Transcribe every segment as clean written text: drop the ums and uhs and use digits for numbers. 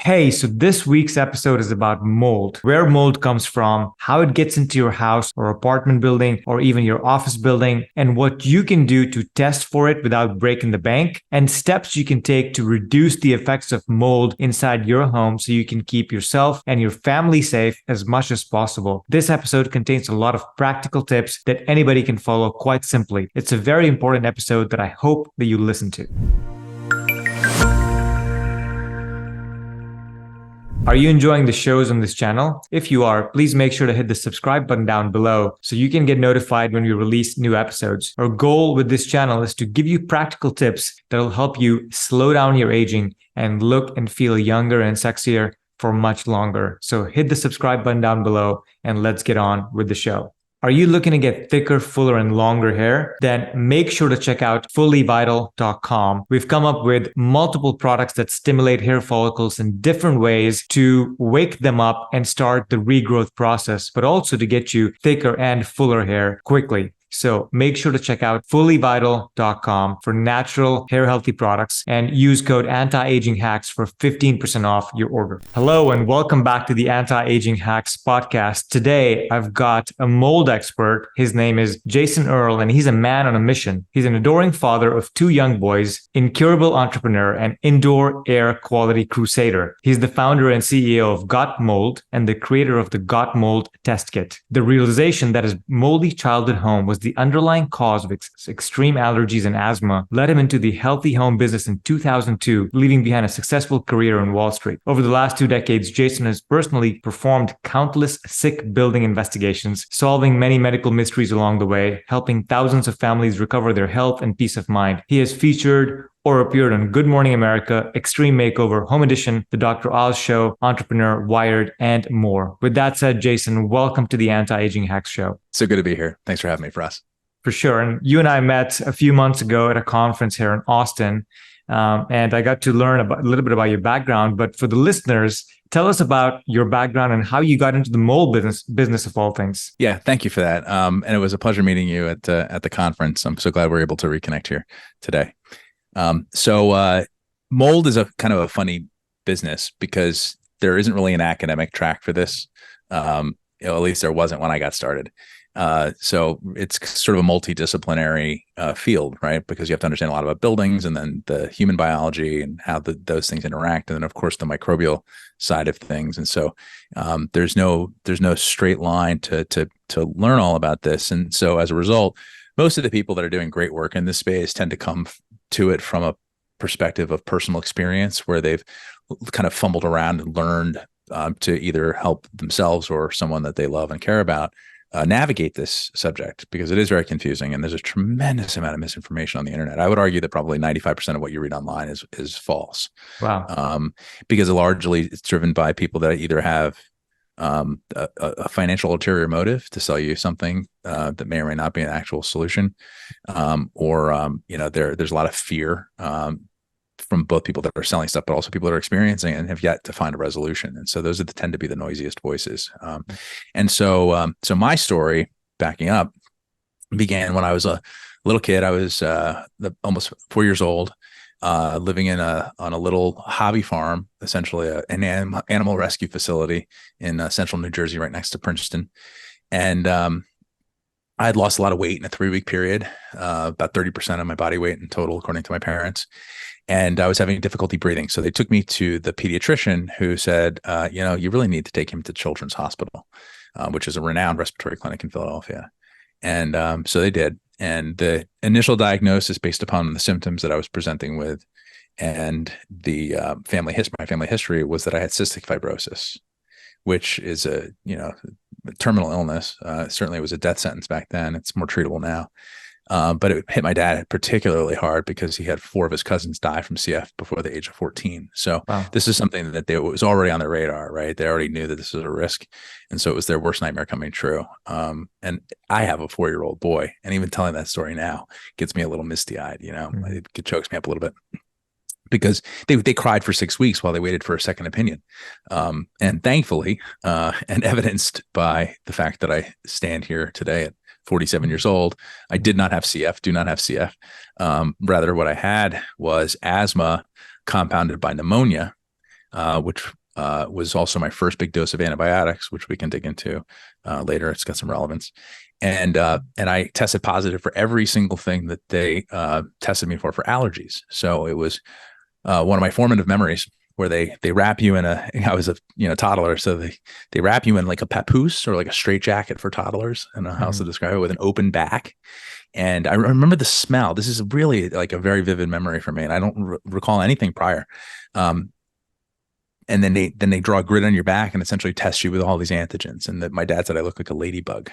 Hey, so this week's episode is about mold, where mold comes from, how it gets into your house or apartment building or even your office building, and what you can do to test for it without breaking the bank, and steps you can take to reduce the effects of mold inside your home so you can keep yourself and your family safe as much as possible. This episode contains a lot of practical tips that anybody can follow quite simply. It's a very important episode that I hope that you listen to. Are you enjoying the shows on this channel? If you are, please make sure to hit the subscribe button down below so you can get notified when we release new episodes. Our goal with this channel is to give you practical tips that will help you slow down your aging and look and feel younger and sexier for much longer. So hit the subscribe button down below and let's get on with the show. Are you looking to get thicker, fuller, and longer hair? Then make sure to check out fullyvital.com. We've come up with multiple products that stimulate hair follicles in different ways to wake them up and start the regrowth process, but also to get you thicker and fuller hair quickly. So make sure to check out fullyvital.com for natural hair healthy products and use code anti-aging hacks for 15% off your order. Hello and welcome back to the Anti-Aging Hacks podcast. Today I've got a mold expert. His name is Jason Earle and he's a man on a mission. He's an adoring father of 2 young boys, incurable entrepreneur, and indoor air quality crusader. He's the founder and CEO of Got Mold and the creator of the Got Mold test kit. The realization that his moldy childhood home was the underlying cause of extreme allergies and asthma led him into the healthy home business in 2002, leaving behind a successful career on Wall Street. Over the last 2 decades, Jason has personally performed countless sick building investigations, solving many medical mysteries along the way, helping thousands of families recover their health and peace of mind. He has featured or appeared on Good Morning America, Extreme Makeover, Home Edition, The Dr. Oz Show, Entrepreneur, Wired, and more. With that said, Jason, welcome to the Anti-Aging Hacks Show. So good to be here. Thanks for having me, Faraz. For sure. And you and I met a few months ago at a conference here in Austin, and I got to learn a little bit about your background. But for the listeners, tell us about your background and how you got into the mold business of all things. Yeah, thank you for that. And it was a pleasure meeting you at the conference. I'm so glad we're able to reconnect here today. Mold is a kind of a funny business because there isn't really an academic track for this. At least there wasn't when I got started. So it's sort of a multidisciplinary field, right? Because you have to understand a lot about buildings and then the human biology and how those things interact. And then of course the microbial side of things. And so there's no straight line to learn all about this. And so as a result, most of the people that are doing great work in this space tend to come to it from a perspective of personal experience where they've kind of fumbled around and learned to either help themselves or someone that they love and care about navigate this subject, because it is very confusing and there's a tremendous amount of misinformation on the internet. I would argue that probably 95% of what you read online is false. Wow. Because largely it's driven by people that either have a financial ulterior motive to sell you something that may or may not be an actual solution, or there's a lot of fear from both people that are selling stuff, but also people that are experiencing it and have yet to find a resolution. And so those tend to be the noisiest voices. So my story, backing up, began when I was a little kid. I was almost 4 years old, living on a little hobby farm, essentially an animal rescue facility in central New Jersey, right next to Princeton. And I had lost a lot of weight in a 3-week period, about 30% of my body weight in total, according to my parents. And I was having difficulty breathing. So they took me to the pediatrician who said, you really need to take him to Children's Hospital, which is a renowned respiratory clinic in Philadelphia. And so they did. And the initial diagnosis, based upon the symptoms that I was presenting with and the my family history, was that I had cystic fibrosis, which is a terminal illness. Certainly it was a death sentence back then. It's more treatable now. But it hit my dad particularly hard because he had 4 of his cousins die from CF before the age of 14. So wow. This is something that was already on their radar, right? They already knew that this was a risk. And so it was their worst nightmare coming true. And I have a 4-year-old boy, and even telling that story now gets me a little misty eyed, It chokes me up a little bit. Because they cried for 6 weeks while they waited for a second opinion. And thankfully, and evidenced by the fact that I stand here today at 47 years old, I did not have CF, do not have CF. Rather, what I had was asthma compounded by pneumonia, which was also my first big dose of antibiotics, which we can dig into later. It's got some relevance. And I tested positive for every single thing that they tested me for allergies. So it was one of my formative memories where they wrap you in I was a toddler, so they wrap you in like a papoose or like a straitjacket for toddlers. I don't know how else to describe it, with an open back. And I remember the smell. This is really like a very vivid memory for me, and I don't recall anything prior. And then they draw a grid on your back and essentially test you with all these antigens. And my dad said I look like a ladybug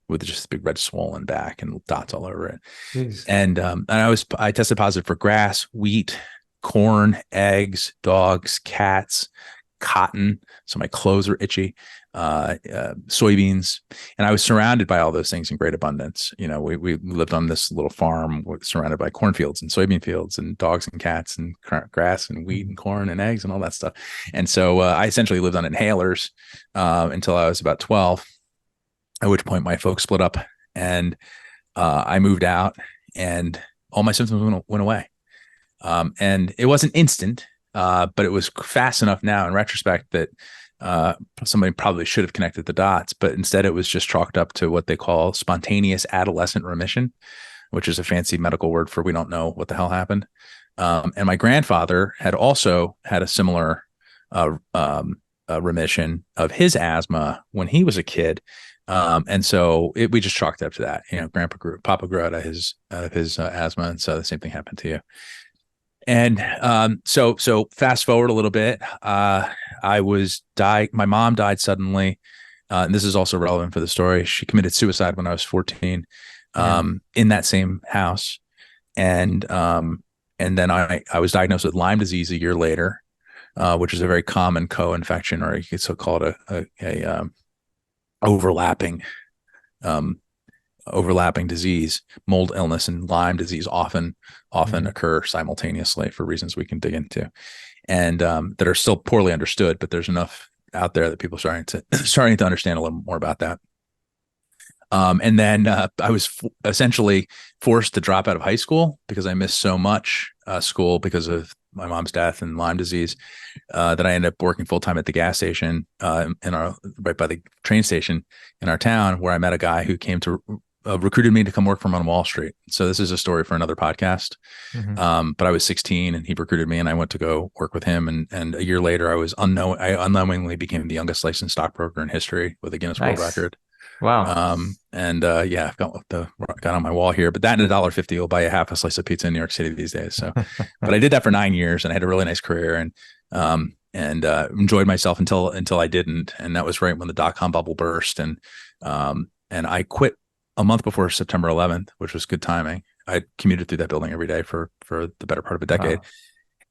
with just a big red swollen back and dots all over it. Jeez. And I tested positive for grass, wheat, corn, eggs, dogs, cats, cotton. So my clothes were itchy, soybeans. And I was surrounded by all those things in great abundance. We lived on this little farm surrounded by cornfields and soybean fields and dogs and cats and grass and wheat and corn and eggs and all that stuff. And so I essentially lived on inhalers until I was about 12, at which point my folks split up, and I moved out, and all my symptoms went away. And it wasn't instant, but it was fast enough now in retrospect that somebody probably should have connected the dots, but instead it was just chalked up to what they call spontaneous adolescent remission, which is a fancy medical word for we don't know what the hell happened. And my grandfather had also had a similar remission of his asthma when he was a kid. And so we just chalked up to that. Papa grew out of his asthma, and so the same thing happened to you. And so fast forward a little bit, my mom died suddenly. And this is also relevant for the story. She committed suicide when I was 14 in that same house. And then I was diagnosed with Lyme disease a year later, which is a very common co-infection, or you could so call it a overlapping disease. Mold illness and Lyme disease often occur simultaneously for reasons we can dig into, and that are still poorly understood, but there's enough out there that people are starting to understand a little more about that. And then I was essentially forced to drop out of high school because I missed so much school because of my mom's death and Lyme disease, that I ended up working full time at the gas station right by the train station in our town, where I met a guy who came to recruited me to come work for him on Wall Street. So this is a story for another podcast. But I was 16 and he recruited me, and I went to go work with him. And a year later, I unknowingly became the youngest licensed stockbroker in history with a Guinness World Record. Wow. I've got on my wall here, but that and $1.50 will buy you half a slice of pizza in New York City these days. So, but I did that for 9 years, and I had a really nice career, and enjoyed myself until I didn't. And that was right when the dot-com bubble burst. And I quit a month before September 11th, which was good timing. I commuted through that building every day for the better part of a decade. Wow.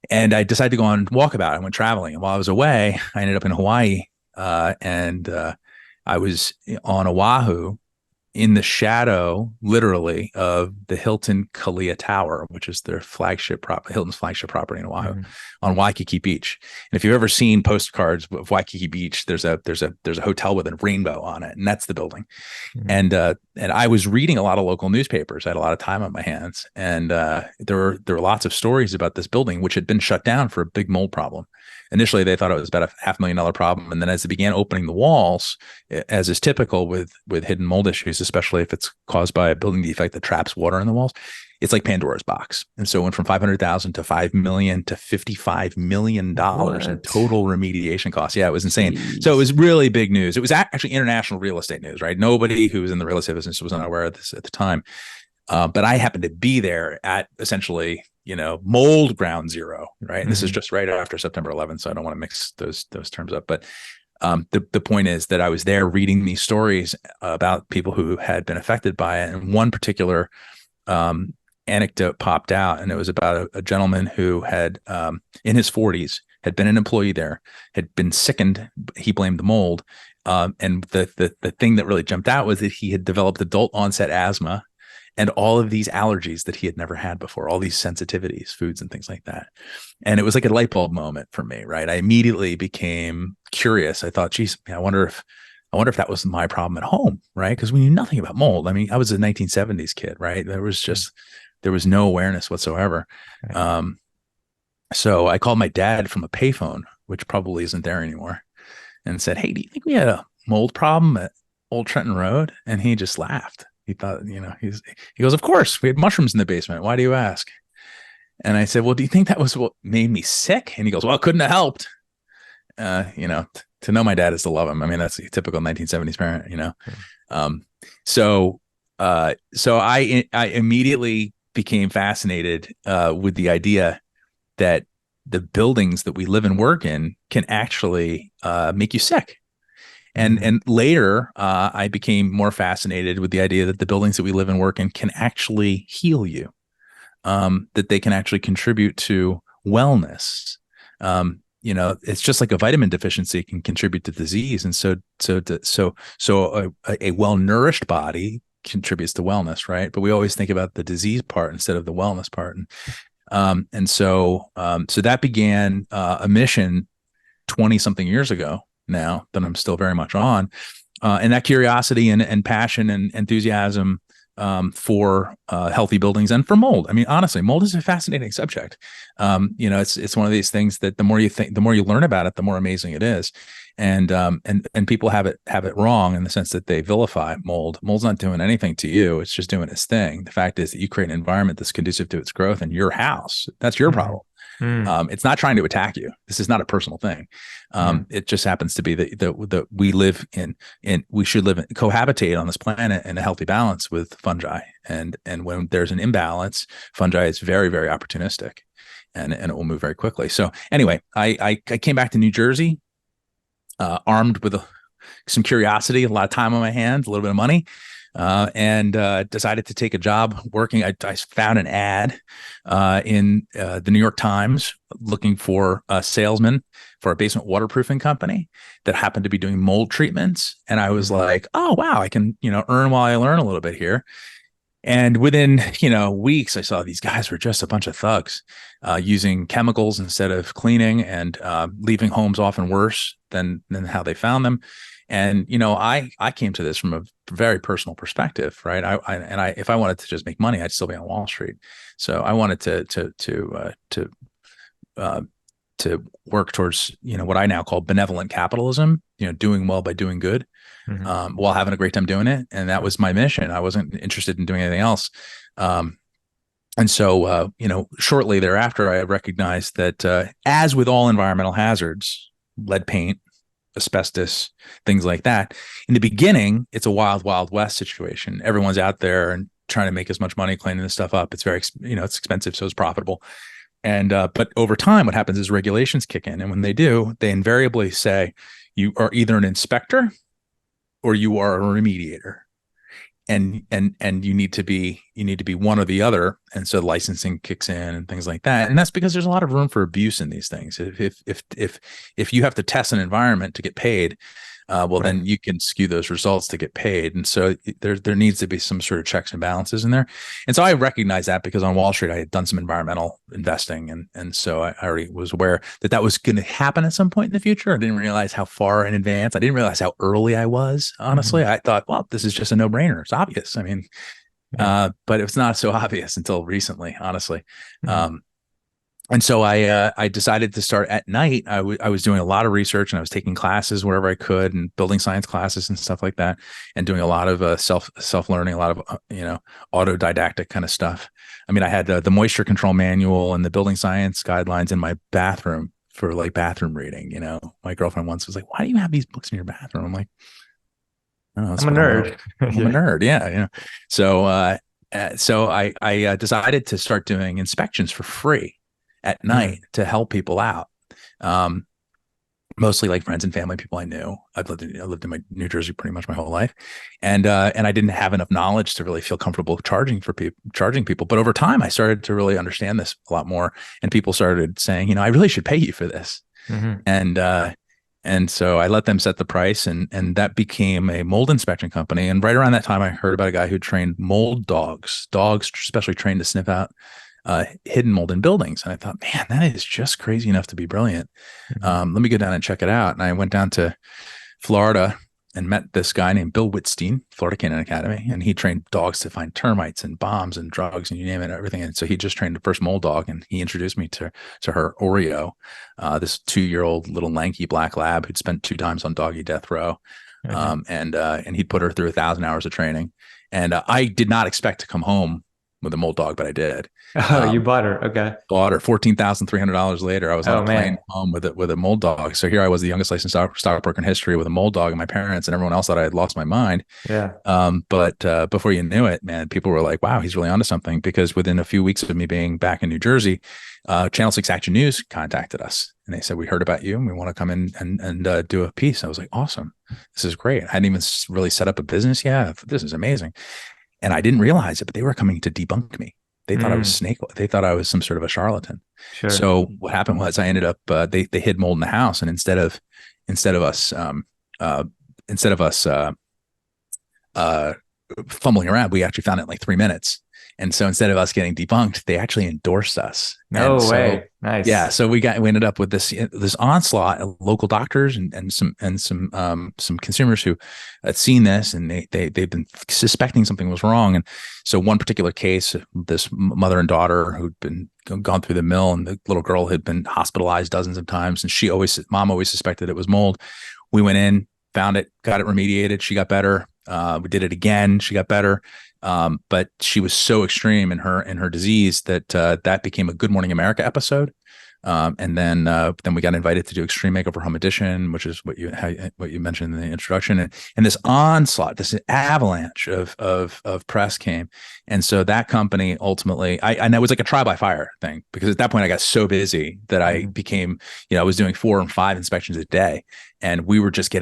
And I decided to go on walkabout. I went traveling. And while I was away, I ended up in Hawaii. I was on Oahu in the shadow, literally, of the Hilton Kalia Tower, which is their Hilton's flagship property in Oahu, on Waikiki Beach. And if you've ever seen postcards of Waikiki Beach, there's a hotel with a rainbow on it, and that's the building. And I was reading a lot of local newspapers. I had a lot of time on my hands, and there were lots of stories about this building, which had been shut down for a big mold problem. Initially, they thought it was about a $500,000 problem. And then as they began opening the walls, as is typical with hidden mold issues, especially if it's caused by a building defect that traps water in the walls, it's like Pandora's box. And so it went from $500,000 to $5 million to $55 million in total remediation costs. Yeah, it was insane. Jeez. So it was really big news. It was actually international real estate news, right? Nobody who was in the real estate business was unaware of this at the time. But I happened to be there at essentially, mold ground zero, right? And this is just right after September 11th, so I don't want to mix those terms up. But the point is that I was there reading these stories about people who had been affected by it, and one particular anecdote popped out, and it was about a gentleman who had, in his 40s, had been an employee there, had been sickened. He blamed the mold, and the thing that really jumped out was that he had developed adult onset asthma and all of these allergies that he had never had before, all these sensitivities, foods and things like that. And it was like a light bulb moment for me, right? I immediately became curious. I thought, geez, I wonder if that was my problem at home, right? Because we knew nothing about mold. I mean, I was a 1970s kid, right? There was no awareness whatsoever. So I called my dad from a payphone which probably isn't there anymore, and said, "Hey, do you think we had a mold problem at Old Trenton Road?" And he just laughed. He thought, he goes, "Of course, we had mushrooms in the basement. Why do you ask?" And I said, "Well, do you think that was what made me sick?" And he goes, "Well, it couldn't have helped." To know my dad is to love him. I mean, that's a typical 1970s parent, Um, so I immediately became fascinated with the idea that the buildings that we live and work in can actually make you sick. And later, I became more fascinated with the idea that the buildings that we live and work in can actually heal you, that they can actually contribute to wellness. It's just like a vitamin deficiency can contribute to disease, and a well-nourished body contributes to wellness, right? But we always think about the disease part instead of the wellness part, so that began a mission 20 something years ago now that I'm still very much on, and that curiosity and passion and enthusiasm for healthy buildings and for mold. I mean, honestly, mold is a fascinating subject. It's one of these things that the more you think, the more you learn about it, the more amazing it is. And people have it wrong in the sense that they vilify mold. Mold's not doing anything to you; it's just doing its thing. The fact is that you create an environment that's conducive to its growth in your house. That's your problem. It's not trying to attack you. This is not a personal thing. It just happens to be that we live in we should cohabitate on this planet in a healthy balance with fungi. And when there's an imbalance, fungi is very, very opportunistic, and it will move very quickly. So anyway, I came back to New Jersey, armed with some curiosity, a lot of time on my hands, a little bit of money. And decided to take a job working. I found an ad in the New York Times looking for a salesman for a basement waterproofing company that happened to be doing mold treatments. And I was like, oh, wow, I can, earn while I learn a little bit here. And within, weeks, I saw these guys were just a bunch of thugs using chemicals instead of cleaning, and leaving homes often worse than how they found them. And, I came to this from a very personal perspective, right? If I wanted to just make money, I'd still be on Wall Street. So I wanted to work towards, what I now call benevolent capitalism, doing well by doing good, while having a great time doing it. And that was my mission. I wasn't interested in doing anything else. And so, shortly thereafter, I recognized that as with all environmental hazards, lead paint, asbestos, things like that, in the beginning, it's a wild, wild west situation. Everyone's out there and trying to make as much money cleaning this stuff up. It's very, it's expensive, so it's profitable. And but over time, what happens is regulations kick in, and when they do, they invariably say you are either an inspector or you are a remediator, and you need to be one or the other. And so licensing kicks in and things like that. And that's because there's a lot of room for abuse in these things. If you have to test an environment to get paid, then you can skew those results to get paid. And so there needs to be some sort of checks and balances in there. And so I recognize that because on Wall Street, I had done some environmental investing. And so I already was aware that was going to happen at some point in the future. I didn't realize how far in advance. I didn't realize how early I was. Honestly, I thought, well, this is just a no-brainer. It's obvious. I mean, but it's not so obvious until recently, honestly. And so I decided to start at night. I was doing a lot of research, and I was taking classes wherever I could, and building science classes and stuff like that, and doing a lot of self learning, a lot of autodidactic kind of stuff. I mean, I had the moisture control manual and the building science guidelines in my bathroom for like bathroom reading. My girlfriend once was like, "Why do you have these books in your bathroom?" I'm like, "Oh, I'm a nerd." I'm a nerd, yeah. So I decided to start doing inspections for free at night to help people out, mostly like friends and family, people I knew. I lived in my New Jersey pretty much my whole life, and I didn't have enough knowledge to really feel comfortable charging people. But over time, I started to really understand this a lot more, and people started saying, I really should pay you for this, and so I let them set the price, and that became a mold inspection company. And right around that time, I heard about a guy who trained mold dogs specially trained to sniff out hidden mold in buildings. And I thought, man, that is just crazy enough to be brilliant. Let me go down and check it out. And I went down to Florida and met this guy named Bill Whitstein, Florida Canine Academy, and he trained dogs to find termites and bombs and drugs and you name it, everything. And so he just trained the first mold dog, and he introduced me to her Oreo, this 2-year-old little lanky black lab who'd spent 2 times on doggy death row, and he'd put her through 1,000 hours of training. And I did not expect to come home with a mold dog, but I did. Oh, you bought her. Okay. Bought her $14,300 later. I was on a plane home with a mold dog. So here I was, the youngest licensed stockbroker in history with a mold dog, and my parents and everyone else thought I had lost my mind. Yeah. But before you knew it, man, people were like, wow, he's really onto something, because within a few weeks of me being back in New Jersey, Channel 6 Action News contacted us, and they said, we heard about you and we want to come in and do a piece. I was like, awesome. This is great. I hadn't even really set up a business yet. This is amazing. And I didn't realize it, but they were coming to debunk me. They thought I was snake. They thought I was some sort of a charlatan. Sure. So what happened was I ended up, they hid mold in the house. And instead of us fumbling around, we actually found it in like 3 minutes. And so instead of us getting debunked, they actually endorsed us. No way. Nice. Yeah. So we ended up with this onslaught of local doctors and some consumers who had seen this, and they've been suspecting something was wrong. And so one particular case, this mother and daughter who'd been gone through the mill, and the little girl had been hospitalized dozens of times, and mom always suspected it was mold. We went in, found it, got it remediated. She got better. We did it again. She got better. But she was so extreme in her disease that that became a Good Morning America episode. And then we got invited to do Extreme Makeover Home Edition, which is what you mentioned in the introduction. And this onslaught, this avalanche of press came. And so that company ultimately, and it was like a trial by fire thing, because at that point I got so busy that I became, I was doing 4 and 5 inspections a day, and we were just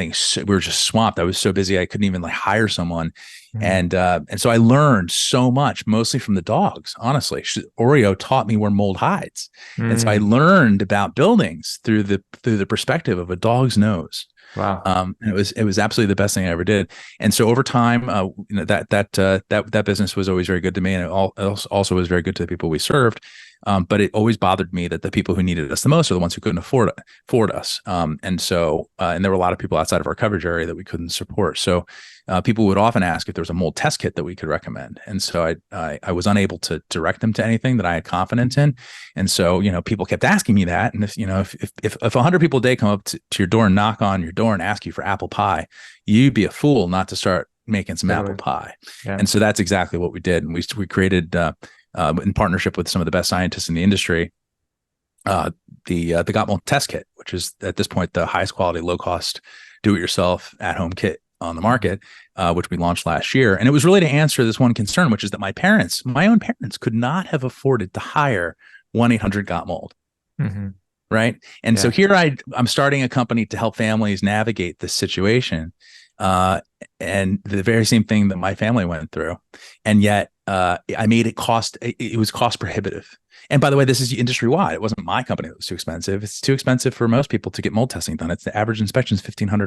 swamped. I was so busy I couldn't even hire someone. And so I learned so much, mostly from the dogs. Honestly, Oreo taught me where mold hides, and so I learned about buildings through the perspective of a dog's nose. Wow. And it was absolutely the best thing I ever did. And so over time, that business was always very good to me, and it also was very good to the people we served. But it always bothered me that the people who needed us the most are the ones who couldn't afford us. And there were a lot of people outside of our coverage area that we couldn't support. So people would often ask if there was a mold test kit that we could recommend. And so I was unable to direct them to anything that I had confidence in. And so, people kept asking me that. And if 100 people a day come up to your door and knock on your door and ask you for apple pie, you'd be a fool not to start making some apple pie. Yeah. And so that's exactly what we did. And we created, in partnership with some of the best scientists in the industry, the Got Mold Test Kit, which is at this point the highest quality, low cost, do-it-yourself at-home kit on the market, which we launched last year. And it was really to answer this one concern, which is that my own parents could not have afforded to hire 1-800-GOT-MOLD. Mm-hmm. Right. And so here I'm starting a company to help families navigate this situation. And the very same thing that my family went through. And yet I made it was cost prohibitive. And by the way, this is industry wide. It wasn't my company that was too expensive. It's too expensive for most people to get mold testing done. It's the average inspection is $1,500.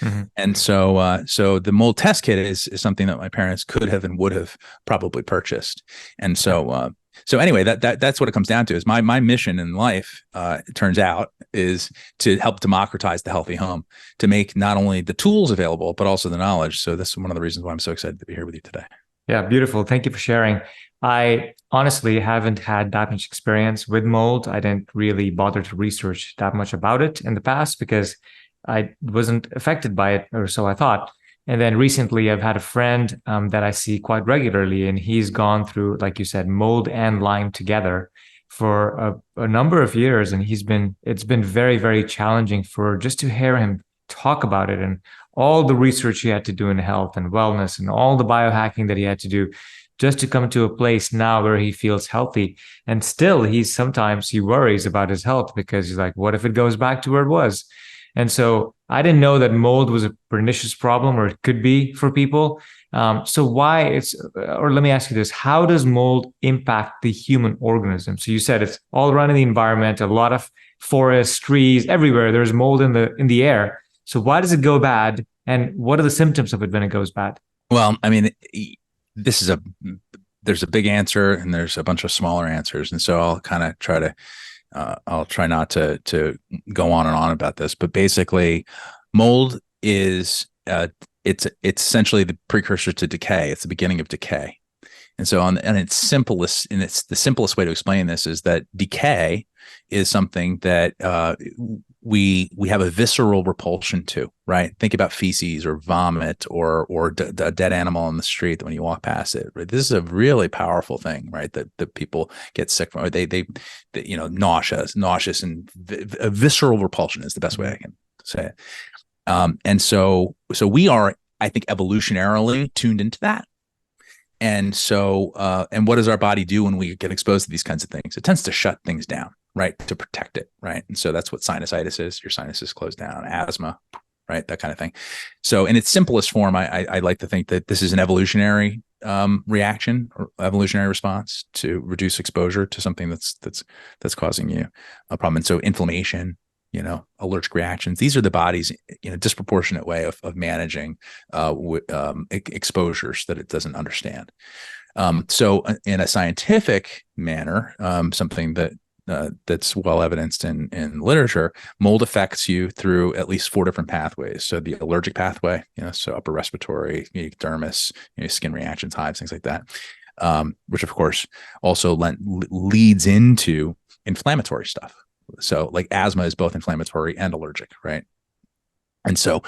Mm-hmm. And so the mold test kit is something that my parents could have and would have probably purchased. And so anyway, that's what it comes down to. Is my mission in life, it turns out, is to help democratize the healthy home, to make not only the tools available, but also the knowledge. So this is one of the reasons why I'm so excited to be here with you today. Yeah, beautiful. Thank you for sharing. I honestly haven't had that much experience with mold. I didn't really bother to research that much about it in the past because I wasn't affected by it, or so I thought. And then recently I've had a friend that I see quite regularly, and he's gone through, like you said, mold and Lyme together for a number of years. And it's been very, very challenging just to hear him talk about it, and all the research he had to do in health and wellness and all the biohacking that he had to do just to come to a place now where he feels healthy. And still he worries about his health, because he's like, what if it goes back to where it was? And so I didn't know that mold was a pernicious problem, or it could be for people. Or let me ask you this, how does mold impact the human organism? So you said it's all around in the environment, a lot of forests, trees, everywhere. There's mold in the air. So why does it go bad? And what are the symptoms of it when it goes bad? Well, I mean, there's a big answer and there's a bunch of smaller answers. And so I'll kind of I'll try not to go on and on about this, but basically mold is it's essentially the precursor to decay. It's the beginning of decay. And so the simplest way to explain this is that decay is something that we have a visceral repulsion to, right? Think about feces or vomit or a dead animal on the street when you walk past it. Right? This is a really powerful thing, right? That people get sick from. They nauseous and a visceral repulsion is the best way I can say it. And so we are, I think, evolutionarily tuned into that. And so, and what does our body do when we get exposed to these kinds of things? It tends to shut things down, right? To protect it, right? And so that's what sinusitis is. Your sinuses close down, asthma, right? That kind of thing. So in its simplest form, I like to think that this is an evolutionary reaction or evolutionary response to reduce exposure to something that's causing you a problem. And so inflammation, allergic reactions, these are the body's, disproportionate way of managing exposures that it doesn't understand. So in a scientific manner, something that's well evidenced in literature, mold affects you through at least 4 different pathways. So the allergic pathway, so upper respiratory, dermis, skin reactions, hives, things like that, which of course also leads into inflammatory stuff. So like asthma is both inflammatory and allergic, right? And so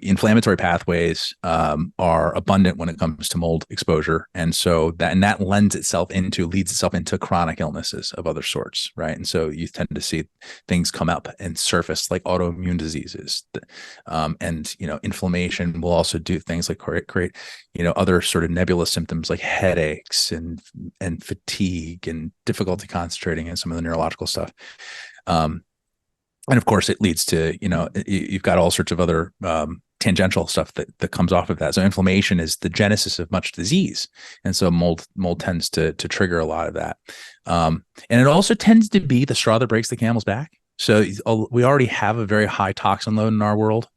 inflammatory pathways are abundant when it comes to mold exposure, and so that leads itself into chronic illnesses of other sorts, right? And so you tend to see things come up and surface like autoimmune diseases, and inflammation will also do things like create other sort of nebulous symptoms like headaches and fatigue and difficulty concentrating and some of the neurological stuff. And of course, it leads to, you've got all sorts of other tangential stuff that comes off of that. So inflammation is the genesis of much disease. And so mold tends to trigger a lot of that. And it also tends to be the straw that breaks the camel's back. So we already have a very high toxin load in our world.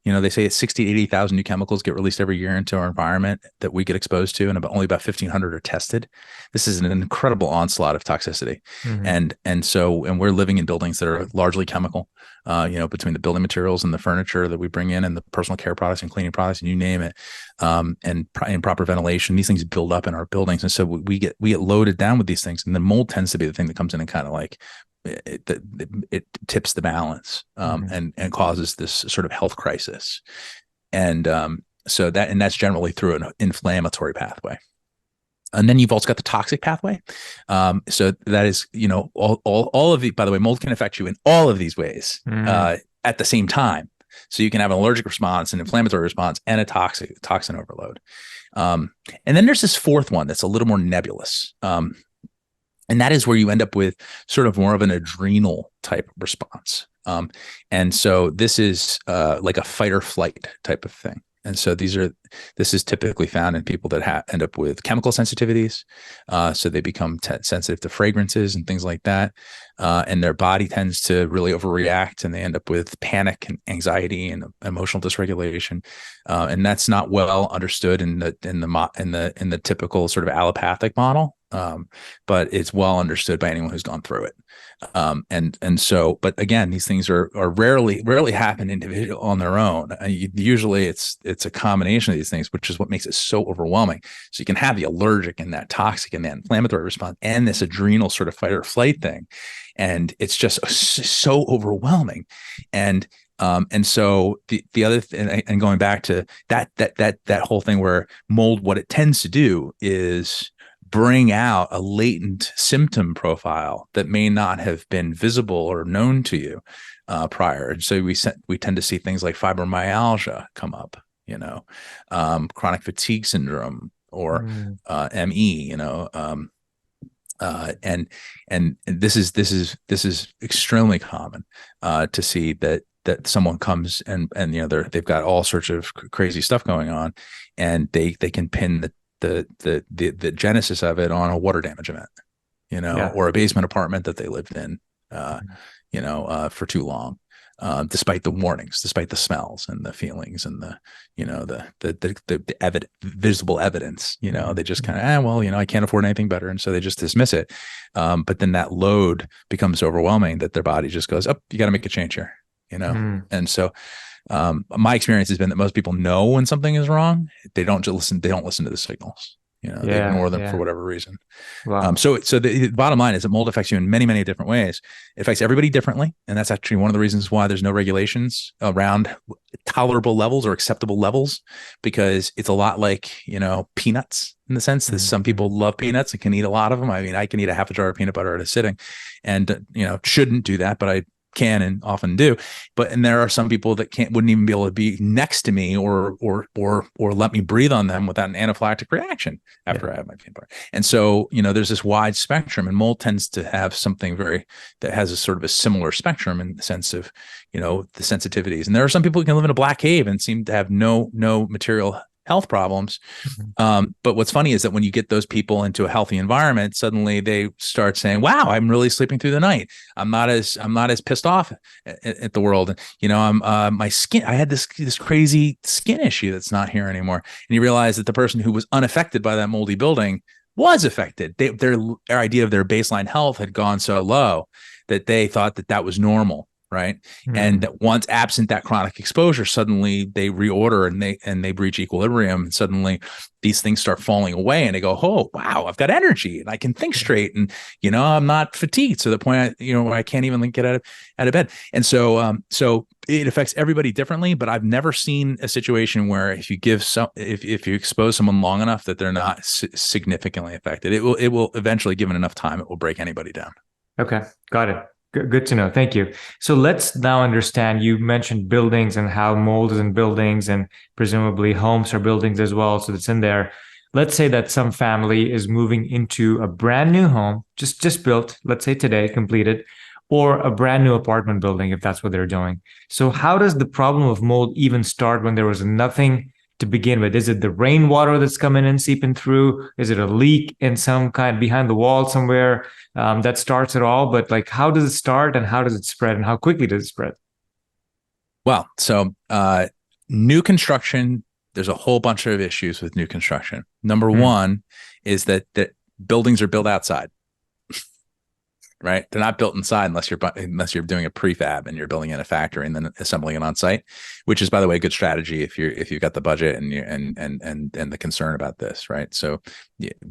They say 60 to 80,000 new chemicals get released every year into our environment that we get exposed to, and only about 1,500 are tested. This is an incredible onslaught of toxicity. Mm-hmm. And we're living in buildings that are largely chemical, between the building materials and the furniture that we bring in and the personal care products and cleaning products and you name it, and improper ventilation. These things build up in our buildings. And so we get loaded down with these things, and the mold tends to be the thing that comes in and kind of like, it tips the balance, mm-hmm. and causes this sort of health crisis, and that's generally through an inflammatory pathway. And then you've also got the toxic pathway. So that is, all of the. By the way, mold can affect you in all of these ways at the same time. So you can have an allergic response, an inflammatory response, and a toxin overload. And then there's this fourth one that's a little more nebulous. And that is where you end up with sort of more of an adrenal type response. And so this is like a fight or flight type of thing. And so this is typically found in people that end up with chemical sensitivities. So they become sensitive to fragrances and things like that. And their body tends to really overreact, and they end up with panic and anxiety and emotional dysregulation. And that's not well understood in the typical sort of allopathic model. But it's well understood by anyone who's gone through it. But again, these things are rarely happen individually on their own. Usually it's a combination of these things, which is what makes it so overwhelming. So you can have the allergic and that toxic and that inflammatory response and this adrenal sort of fight or flight thing. And it's just so overwhelming. And so the other thing, and going back to that whole thing where mold, what it tends to do is bring out a latent symptom profile that may not have been visible or known to you prior. And so we tend to see things like fibromyalgia come up, chronic fatigue syndrome or ME, and this is extremely common to see that someone comes and they've got all sorts of crazy stuff going on, and they can pin the genesis of it on a water damage event, or a basement apartment that they lived in, for too long, despite the warnings, despite the smells and the feelings and the visible evidence. They just kind of, I can't afford anything better, and so they just dismiss it. But then that load becomes overwhelming that their body just goes, "Oh, you got to make a change here." Mm. And so my experience has been that most people know when something is wrong. They don't just listen. They don't listen to the signals. They Yeah. ignore them for Yeah. whatever reason. Wow. So the bottom line is that mold affects you in many, many different ways. It affects everybody differently. And that's actually one of the reasons why there's no regulations around tolerable levels or acceptable levels, because it's a lot like, peanuts in the sense that some Mm-hmm. people love peanuts and can eat a lot of them. I mean, I can eat a half a jar of peanut butter at a sitting and, shouldn't do that, but I can and often do. And there are some people that wouldn't even be able to be next to me or let me breathe on them without an anaphylactic reaction after I have my peanut butter. And so, there's this wide spectrum, and mold tends to have something that has a sort of a similar spectrum in the sense of, the sensitivities. And there are some people who can live in a black cave and seem to have no material health problems. But what's funny is that when you get those people into a healthy environment, suddenly they start saying, wow, I'm really sleeping through the night. I'm not as pissed off at the world. And, my skin, I had this crazy skin issue that's not here anymore. And you realize that the person who was unaffected by that moldy building was affected. Their idea of their baseline health had gone so low that they thought that was normal. Right. And that once absent that chronic exposure, suddenly they reorder and they breach equilibrium. And suddenly these things start falling away and they go, oh, wow, I've got energy and I can think straight. And, I'm not fatigued to the point, where I can't even get out of bed. And so it affects everybody differently. But I've never seen a situation where if you expose someone long enough that they're not significantly affected, it will eventually, given enough time, it will break anybody down. Okay. Got it. Good to know. Thank you. So let's now understand, you mentioned buildings and how mold is in buildings, and presumably homes are buildings as well. So it's in there. Let's say that some family is moving into a brand new home, just built, let's say today, completed, or a brand new apartment building, if that's what they're doing. So how does the problem of mold even start when there was nothing to begin with? Is it the rainwater that's coming in, seeping through? Is it a leak in some kind behind the wall somewhere? That starts it all, but like, how does it start and how does it spread and how quickly does it spread? Well, so new construction, there's a whole bunch of issues with new construction. Number one is that buildings are built outside, right? They're not built inside unless you're doing a prefab and you're building in a factory and then assembling it on site, which is, by the way, a good strategy if you've got the budget and the concern about this, right? So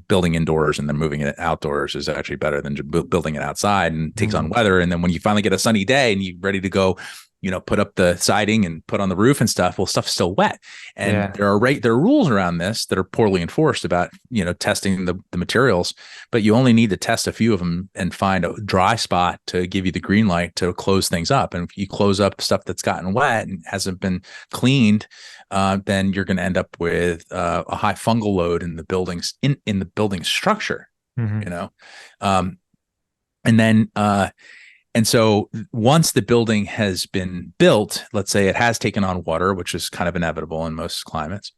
building indoors and then moving it outdoors is actually better than building it outside, and takes on weather. And then when you finally get a sunny day and you're ready to go, put up the siding and put on the roof and stuff, well, stuff's still wet. And there are rules around this that are poorly enforced about, testing the materials, but you only need to test a few of them and find a dry spot to give you the green light to close things up. And if you close up stuff that's gotten wet and hasn't been cleaned, then you're going to end up with a high fungal load in the buildings, in the building structure, and so once the building has been built, let's say it has taken on water, which is kind of inevitable in most climates,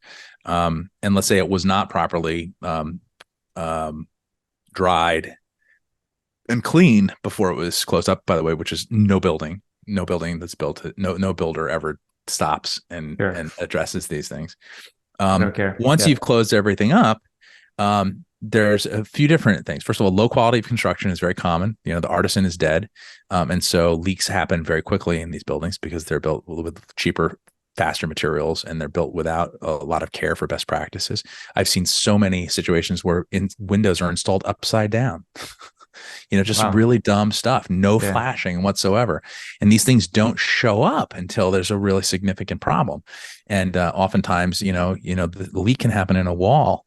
and let's say it was not properly dried and cleaned before it was closed up, by the way, which is no building that's built, no builder ever stops and addresses these things. Once you've closed everything up, there's a few different things. First of all, low quality of construction is very common. The artisan is dead. And so leaks happen very quickly in these buildings because they're built with cheaper, faster materials, and they're built without a lot of care for best practices. I've seen so many situations where windows are installed upside down. Just really dumb stuff, no flashing whatsoever. And these things don't show up until there's a really significant problem. And oftentimes, the leak can happen in a wall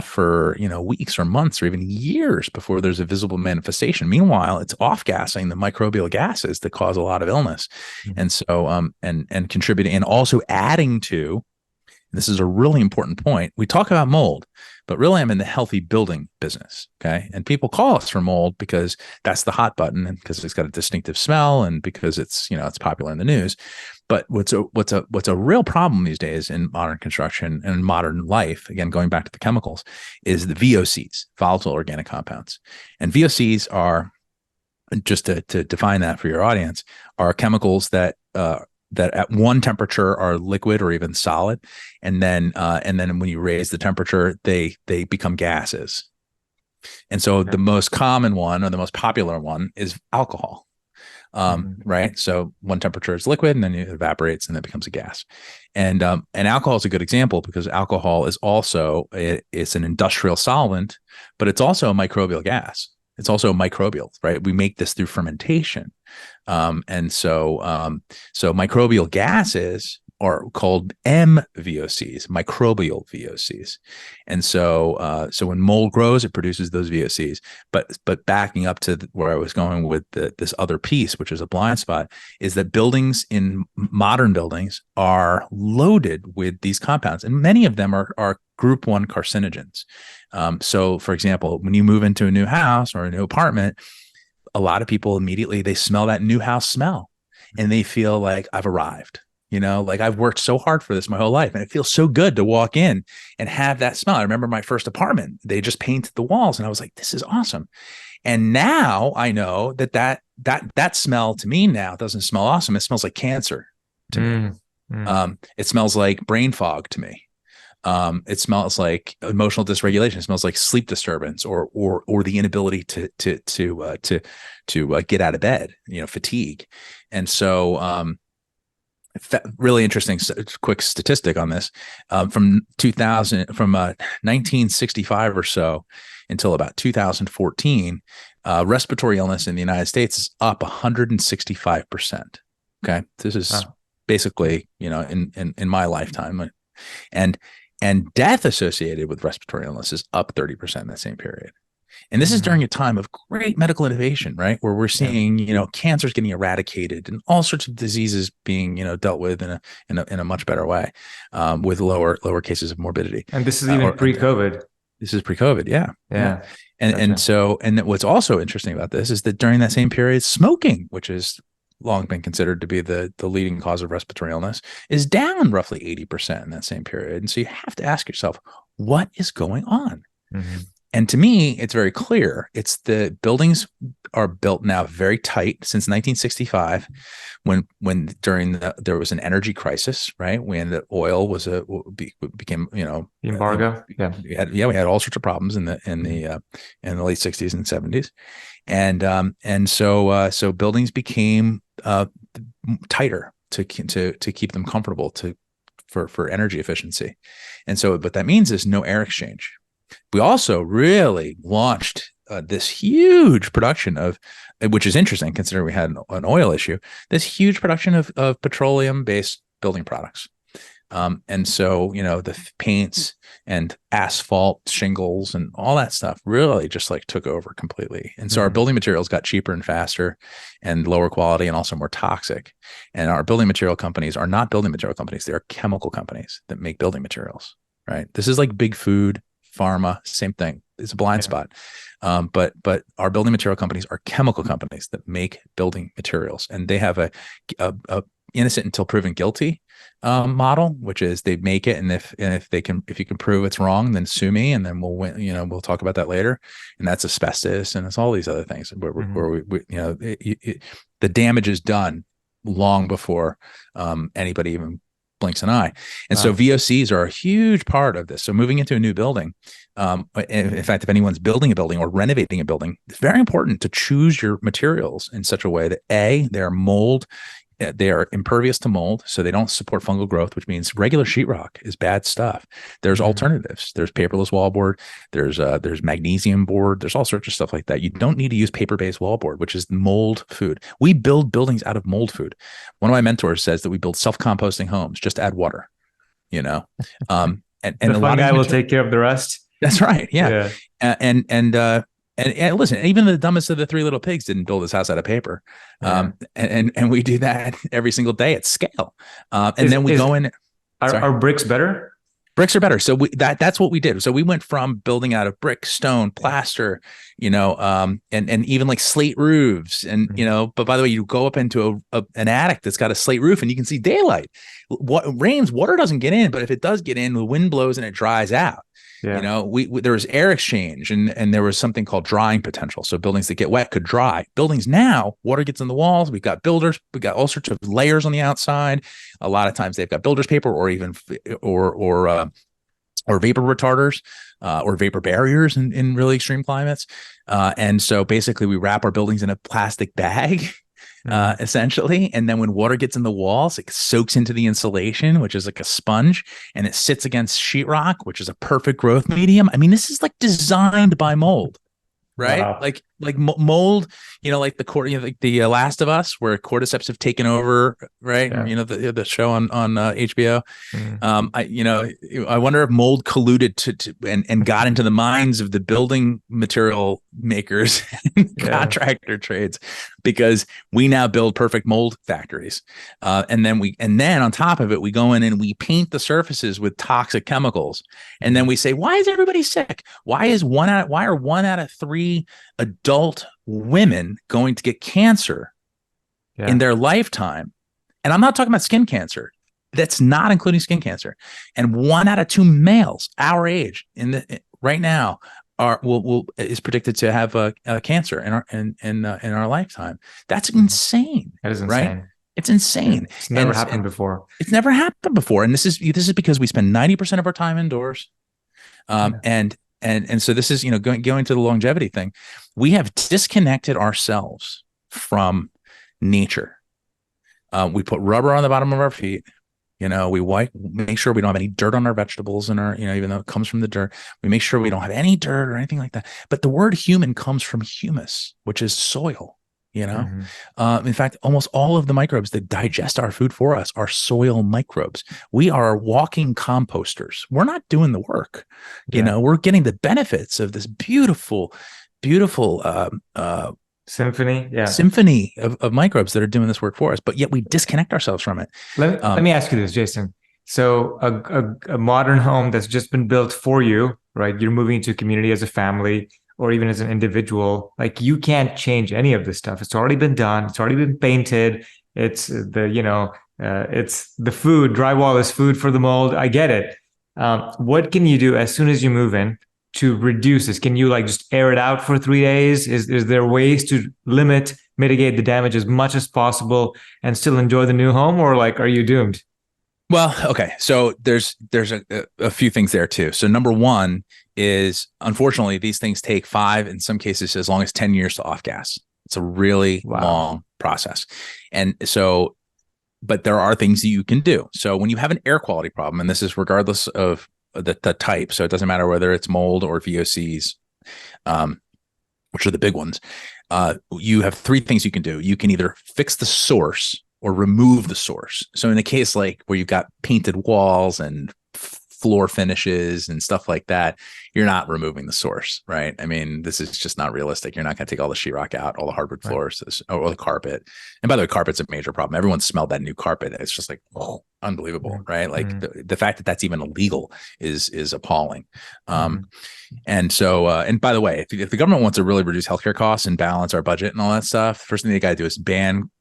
for weeks or months or even years before there's a visible manifestation. Meanwhile, it's off-gassing the microbial gases that cause a lot of illness. And so and contributing and also adding to, this is a really important point. We talk about mold, but really I'm in the healthy building business. Okay. And people call us for mold because that's the hot button, and because it's got a distinctive smell, and because it's popular in the news. But what's a real problem these days in modern construction and modern life, again, going back to the chemicals, is the VOCs, volatile organic compounds. And VOCs are, just to define that for your audience, are chemicals that at one temperature are liquid or even solid, and then when you raise the temperature, they become gases. And so the most common one, or the most popular one, is alcohol. Right? So one temperature is liquid, and then it evaporates, and it becomes a gas. And alcohol is a good example because alcohol is also it's an industrial solvent, but it's also a microbial gas. It's also microbial, right? We make this through fermentation, so microbial gases are called MVOCs, microbial VOCs. And so when mold grows, it produces those VOCs. But backing up to where I was going with this other piece, which is a blind spot, is that buildings in modern buildings are loaded with these compounds, and many of them are group 1 carcinogens. So for example, when you move into a new house or a new apartment, a lot of people immediately, they smell that new house smell and they feel like, I've arrived. Like I've worked so hard for this my whole life, and it feels so good to walk in and have that smell. I remember my first apartment, they just painted the walls and I was like, this is awesome. And now I know that smell to me now doesn't smell awesome. It smells like cancer to me. It smells like brain fog to me. It smells like emotional dysregulation. It smells like sleep disturbance or the inability to get out of bed, fatigue. And so, really interesting quick statistic on this, from 1965 or so until about 2014, respiratory illness in the United States is up 165%. Okay. This is basically, in my lifetime, and death associated with respiratory illness is up 30% in that same period. And this is during a time of great medical innovation, right? Where we're seeing, cancers getting eradicated and all sorts of diseases being, dealt with in a much better way, with lower cases of morbidity. And this is even pre-COVID. This is pre-COVID, yeah. Yeah. And what's also interesting about this is that during that same period, smoking, which has long been considered to be the leading cause of respiratory illness, is down roughly 80% in that same period. And so you have to ask yourself, what is going on? Mm-hmm. And to me, it's very clear. It's the buildings are built now very tight since 1965, when there was an energy crisis, right? When the oil became, embargo. We had all sorts of problems in the late 60s and 70s, and so buildings became tighter to keep them comfortable for energy efficiency, and so what that means is no air exchange. We also really launched this huge production of, which is interesting considering we had an oil issue, this huge production of petroleum-based building products. And so, the paints and asphalt shingles and all that stuff really just took over completely. And so our building materials got cheaper and faster and lower quality and also more toxic. And our building material companies are not building material companies. They are chemical companies that make building materials, right? This is like big food, pharma, same thing. It's a blind spot. But our building material companies are chemical companies that make building materials, and they have a innocent until proven guilty model, which is they make it, and if you can prove it's wrong, then sue me, and then we'll win. We'll talk about that later. And that's asbestos, and it's all these other things where the damage is done long before anybody even blinks an eye. And so VOCs are a huge part of this. So moving into a new building, in fact, if anyone's building a building or renovating a building, it's very important to choose your materials in such a way that they are impervious to mold, so they don't support fungal growth, which means regular sheetrock is bad stuff. There's alternatives. There's paperless wallboard. There's magnesium board. There's all sorts of stuff like that. You don't need to use paper-based wallboard, which is mold food. We build buildings out of mold food. One of my mentors says that we build self-composting homes. Just add water, And the fun guy will take care of the rest. That's right. Yeah. And listen, even the dumbest of the three little pigs didn't build this house out of paper. And we do that every single day at scale. Then we go in. Are bricks better? Bricks are better. So that's what we did. So we went from building out of brick, stone, plaster, and even like slate roofs. And, but by the way, you go up into an attic that's got a slate roof and you can see daylight. What rains, water doesn't get in, but if it does get in, the wind blows and it dries out. Yeah. There was air exchange and there was something called drying potential. So buildings that get wet could dry. Buildings now, water gets in the walls. We've got builders. We've got all sorts of layers on the outside. A lot of times they've got builder's paper or even or vapor retarders or vapor barriers in really extreme climates. And so basically we wrap our buildings in a plastic bag essentially. And then when water gets in the walls, it soaks into the insulation, which is like a sponge, and it sits against sheetrock, which is a perfect growth medium. I mean, this is like designed by mold. Right. Wow. Like mold, like like the Last of Us, where cordyceps have taken over. Right. Yeah. The show on HBO. Mm. I wonder if mold colluded to and got into the minds of the building material makers and contractor trades, because we now build perfect mold factories. And then on top of it, we go in and we paint the surfaces with toxic chemicals. And then we say, why is everybody sick? Why are 1 out of 3 adult women going to get cancer in their lifetime? And I'm not talking about skin cancer. That's not including skin cancer. And 1 out of 2 males our age right now is predicted to have a cancer in our lifetime. That's insane. That is insane. Right? It's insane. Yeah, it's never happened before. It's never happened before. And this is because we spend 90% of our time indoors. And so this is, going to the longevity thing. We have disconnected ourselves from nature. We put rubber on the bottom of our feet. We make sure we don't have any dirt on our vegetables and even though it comes from the dirt, we make sure we don't have any dirt or anything like that. But the word human comes from humus, which is soil. In fact, almost all of the microbes that digest our food for us are soil microbes. We are walking composters. We're not doing the work. We're getting the benefits of this beautiful symphony of microbes that are doing this work for us, but yet we disconnect ourselves from it. Let me ask you this, Jason. So a modern home that's just been built for you, right? You're moving into a community as a family, or even as an individual, like you can't change any of this stuff. It's already been done. It's already been painted. It's it's the food. Drywall is food for the mold. I get it. What can you do as soon as you move in to reduce this? Can you just air it out for 3 days? Is there ways to mitigate the damage as much as possible and still enjoy the new home, or are you doomed? Well, okay. So there's a few things there too. So number one is, unfortunately, these things take 5, in some cases, as long as 10 years to off gas. It's a really long process. And so, but there are things that you can do. So when you have an air quality problem, and this is regardless of the type, so it doesn't matter whether it's mold or VOCs, which are the big ones, you have 3 things you can do. You can either fix the source or remove the source. So in a case like where you've got painted walls and floor finishes and stuff like that, you're not removing the source, right? I mean, this is just not realistic. You're not going to take all the sheetrock out, all the hardwood floors, or the carpet. And by the way, carpet's a major problem. Everyone smelled that new carpet. It's just unbelievable, right? Like the fact that that's even illegal is appalling. And so, and by the way, if the government wants to really reduce healthcare costs and balance our budget and all that stuff, the first thing they got to do is ban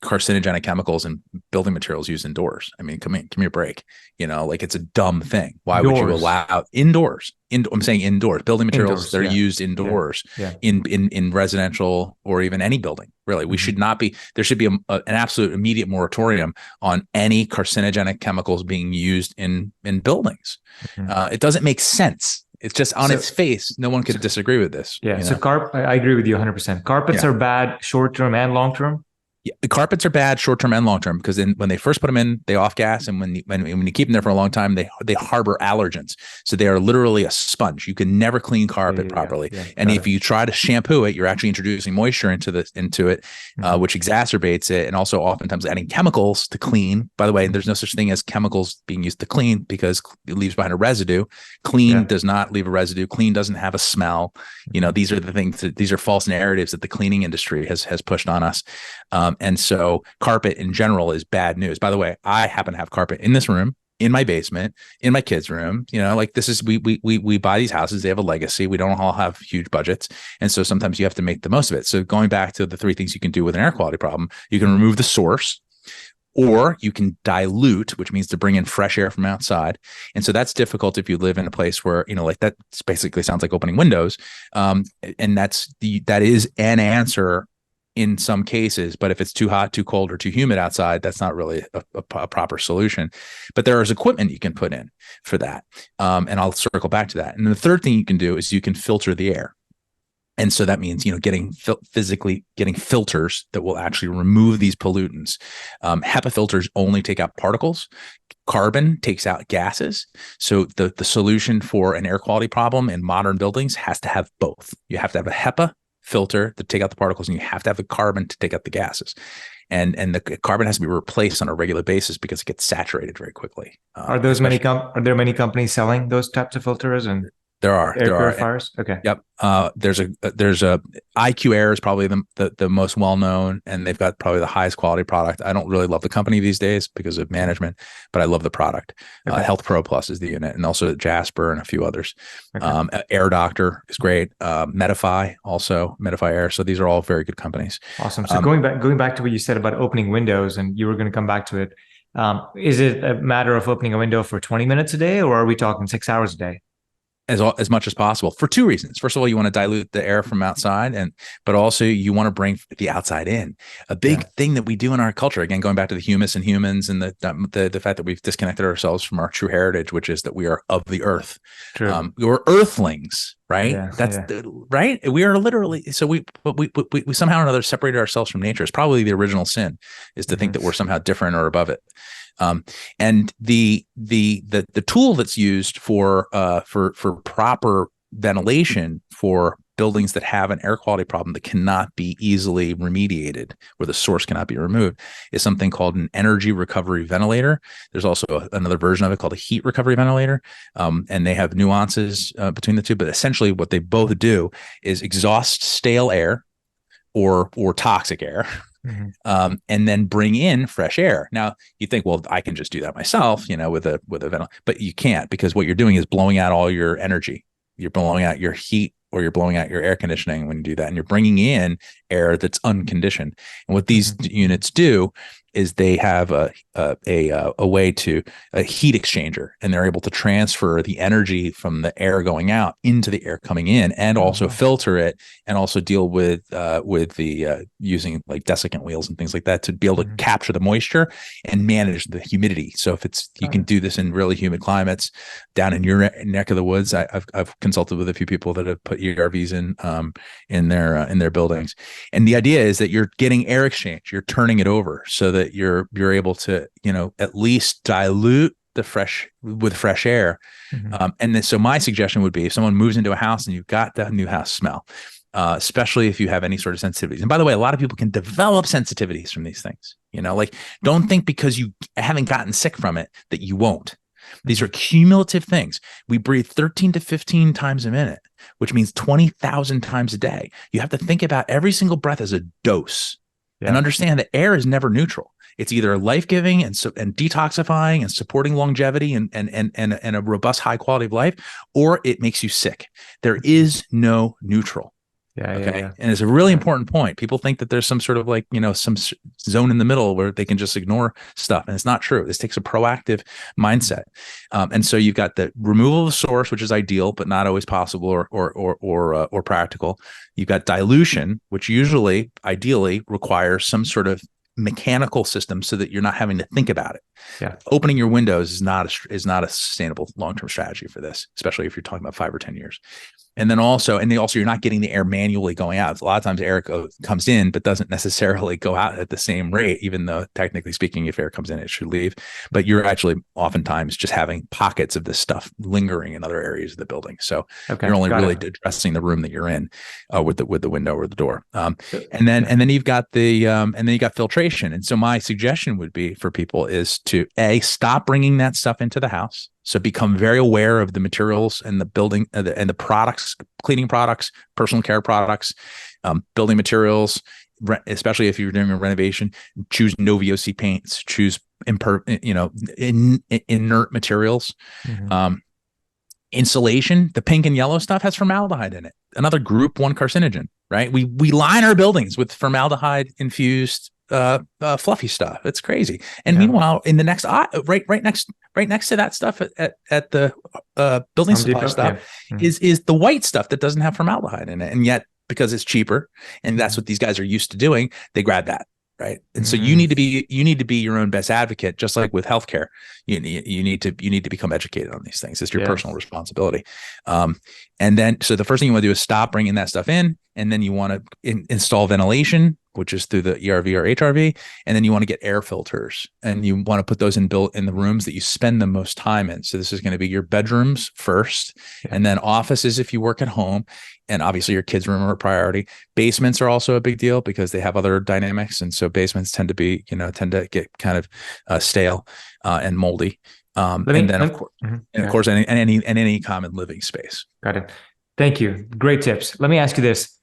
carcinogenic chemicals and building materials used indoors. I mean, give me a break. It's a dumb thing. Why would you allow indoors? I'm saying indoors, building materials that are used indoors in residential or even any building. Really, we should not be. There should be an absolute immediate moratorium on any carcinogenic chemicals being used in buildings. It doesn't make sense. It's just on its face. No one could disagree with this. Yeah. So I agree with you 100%. Carpets are bad short-term and long-term. Yeah, the carpets are bad short-term and long-term, because when they first put them in, they off gas, and when you keep them there for a long time, they harbor allergens. So they are literally a sponge. You can never clean carpet properly, and if you try to shampoo it, you're actually introducing moisture into it, which exacerbates it, and also oftentimes adding chemicals to clean. By the way, there's no such thing as chemicals being used to clean, because it leaves behind a residue. Clean does not leave a residue. Clean doesn't have a smell. These are the things these are false narratives that the cleaning industry has pushed on us. And so carpet in general is bad news. By the way, I happen to have carpet in this room, in my basement, in my kids' room. This is, we buy these houses. They have a legacy. We don't all have huge budgets. And so sometimes you have to make the most of it. So going back to the 3 things you can do with an air quality problem, you can remove the source, or you can dilute, which means to bring in fresh air from outside. And so that's difficult if you live in a place where, that basically sounds like opening windows. And that is an answer in some cases, but if it's too hot, too cold, or too humid outside, that's not really a proper solution. But there is equipment you can put in for that. And I'll circle back to that. And then the third thing you can do is you can filter the air. And so that means, physically getting filters that will actually remove these pollutants. HEPA filters only take out particles. Carbon takes out gases. So the solution for an air quality problem in modern buildings has to have both. You have to have a HEPA filter to take out the particles, and you have to have the carbon to take out the gases. And the carbon has to be replaced on a regular basis because it gets saturated very quickly. Are there many companies selling those types of filters and There are. purifiers? Okay. Yep. There's a IQ Air is probably the most well known, and they've got probably the highest quality product. I don't really love the company these days because of management, but I love the product. Okay. Health Pro Plus is the unit, and also Jasper and a few others. Okay. Air Doctor is great. Medify Air. So these are all very good companies. Awesome. So going back to what you said about opening windows, and you were going to come back to it. Is it a matter of opening a window for 20 minutes a day, or are we talking 6 hours a day? As much as possible, for two reasons. First of all, you want to dilute the air from outside, but also you want to bring the outside in. A big thing that we do in our culture, again, going back to the humus and humans, and the fact that we've disconnected ourselves from our true heritage, which is that we are of the earth. True. We're earthlings, right? Yeah, right. We are literally. So we somehow or another separated ourselves from nature. It's probably the original sin, is to think that we're somehow different or above it. And the tool that's used for proper ventilation for buildings that have an air quality problem that cannot be easily remediated, where the source cannot be removed, is something called an energy recovery ventilator. There's also another version of it called a heat recovery ventilator, and they have nuances between the two. But essentially, what they both do is exhaust stale air or toxic air. And then bring in fresh air. Now you think, well, I can just do that myself, with a ventilator, but you can't, because what you're doing is blowing out all your energy. You're blowing out your heat, or you're blowing out your air conditioning when you do that, and you're bringing in air that's unconditioned. And what these units do is they have a way to a heat exchanger, and they're able to transfer the energy from the air going out into the air coming in, and also filter it, and also deal with the using like desiccant wheels and things like that to be able to capture the moisture and manage the humidity. So if you can do this in really humid climates down in your neck of the woods. I've consulted with a few people that have put ERVs in their buildings, and the idea is that you're getting air exchange, you're turning it over so that you're able to at least dilute the fresh air. And then, so my suggestion would be, if someone moves into a house and you've got that new house smell, especially if you have any sort of sensitivities. And by the way, a lot of people can develop sensitivities from these things. Like, don't think because you haven't gotten sick from it that you won't. These are cumulative things. We breathe 13 to 15 times a minute, which means 20,000 times a day. You have to think about every single breath as a dose, and understand that air is never neutral. It's either life-giving and detoxifying and supporting longevity and a robust high quality of life, or it makes you sick. There is no neutral. And it's a really important point. People think that there's some sort of some zone in the middle where they can just ignore stuff, and it's not true. This takes a proactive mindset. And so you've got the removal of the source, which is ideal, but not always possible or practical. You've got dilution, which ideally requires some sort of mechanical system so that you're not having to think about it. Opening your windows is not a sustainable long-term strategy for this, especially if you're talking about 5 or 10 years. And then also you're not getting the air manually going out. A lot of times air comes in, but doesn't necessarily go out at the same rate, even though technically speaking, if air comes in, it should leave. But you're actually oftentimes just having pockets of this stuff lingering in other areas of the building. So you're only really addressing the room that you're in with the window or the door. And then you've got filtration. And so my suggestion would be for people is to stop bringing that stuff into the house. So become very aware of the materials and the building and the products, cleaning products, personal care products, building materials, especially if you're doing a renovation. Choose no VOC paints, choose inert materials. Insulation, the pink and yellow stuff has formaldehyde in it, another group 1 carcinogen, right? We line our buildings with formaldehyde infused fluffy stuff. It's crazy. And meanwhile, in the next right next to that stuff at the building supply stuff is the white stuff that doesn't have formaldehyde in it. And yet, because it's cheaper and that's what these guys are used to doing, they grab that, right? And so you need to be your own best advocate, just like with healthcare. You need to become educated on these things. It's your personal responsibility. And then, so the first thing you want to do is stop bringing that stuff in, and then you want to install ventilation, which is through the ERV or HRV, and then you want to get air filters, and you want to put those in the rooms that you spend the most time in. So this is going to be your bedrooms first, and then offices if you work at home, and obviously your kids' room are a priority. Basements are also a big deal because they have other dynamics, and so basements tend to get kind of stale and moldy. And then of course, any common living space. Got it. Thank you. Great tips. Let me ask you this.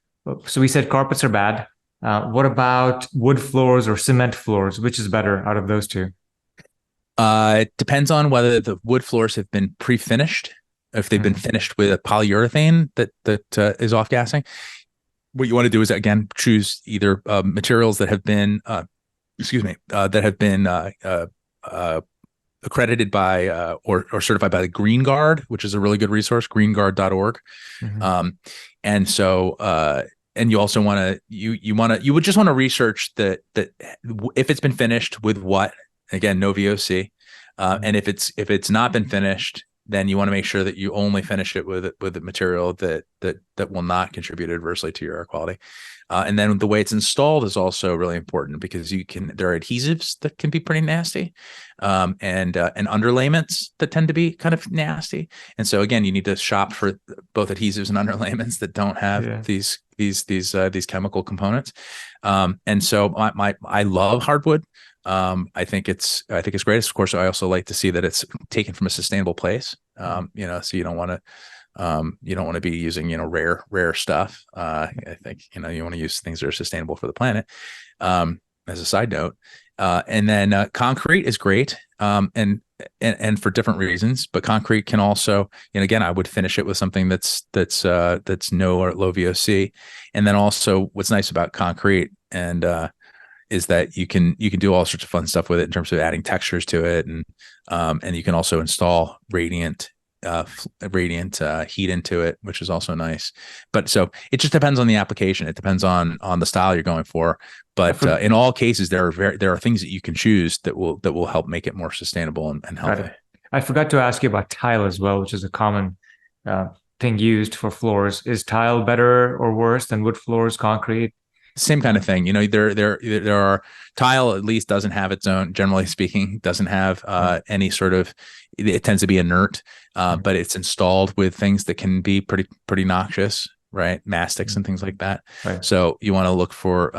So we said carpets are bad. What about wood floors or cement floors? Which is better out of those two? It depends on whether the wood floors have been pre-finished, if they've been finished with a polyurethane that is off-gassing. What you want to do is, again, choose either materials that have been accredited by or certified by the Green Guard, which is a really good resource, greenguard.org. And so and you also want to you would just want to research that if it's been finished with what, again, no VOC, and if it's not been finished, then you want to make sure that you only finish it with a material that will not contribute adversely to your air quality. And then the way it's installed is also really important, because there are adhesives that can be pretty nasty, and underlayments that tend to be kind of nasty. And so again, you need to shop for both adhesives and underlayments that don't have these chemical components. And so I love hardwood. I think it's great. Of course, I also like to see that it's taken from a sustainable place. So you don't want to be using, rare stuff. I think, you want to use things that are sustainable for the planet, as a side note. And then concrete is great. And for different reasons, but concrete can also, again, I would finish it with something that's no or low VOC. And then also what's nice about concrete is that you can do all sorts of fun stuff with it in terms of adding textures to it, and you can also install radiant heat into it, which is also nice. But so it just depends on the application. It depends on the style you're going for. But in all cases, there are things that you can choose that will help make it more sustainable and healthy. I forgot to ask you about tile as well, which is a common thing used for floors. Is tile better or worse than wood floors, concrete? Same kind of thing. There are tile, at least, doesn't have its own, generally speaking, doesn't have any sort of, it tends to be inert, but it's installed with things that can be pretty noxious, right? Mastics and things like that. Right. So you want to look for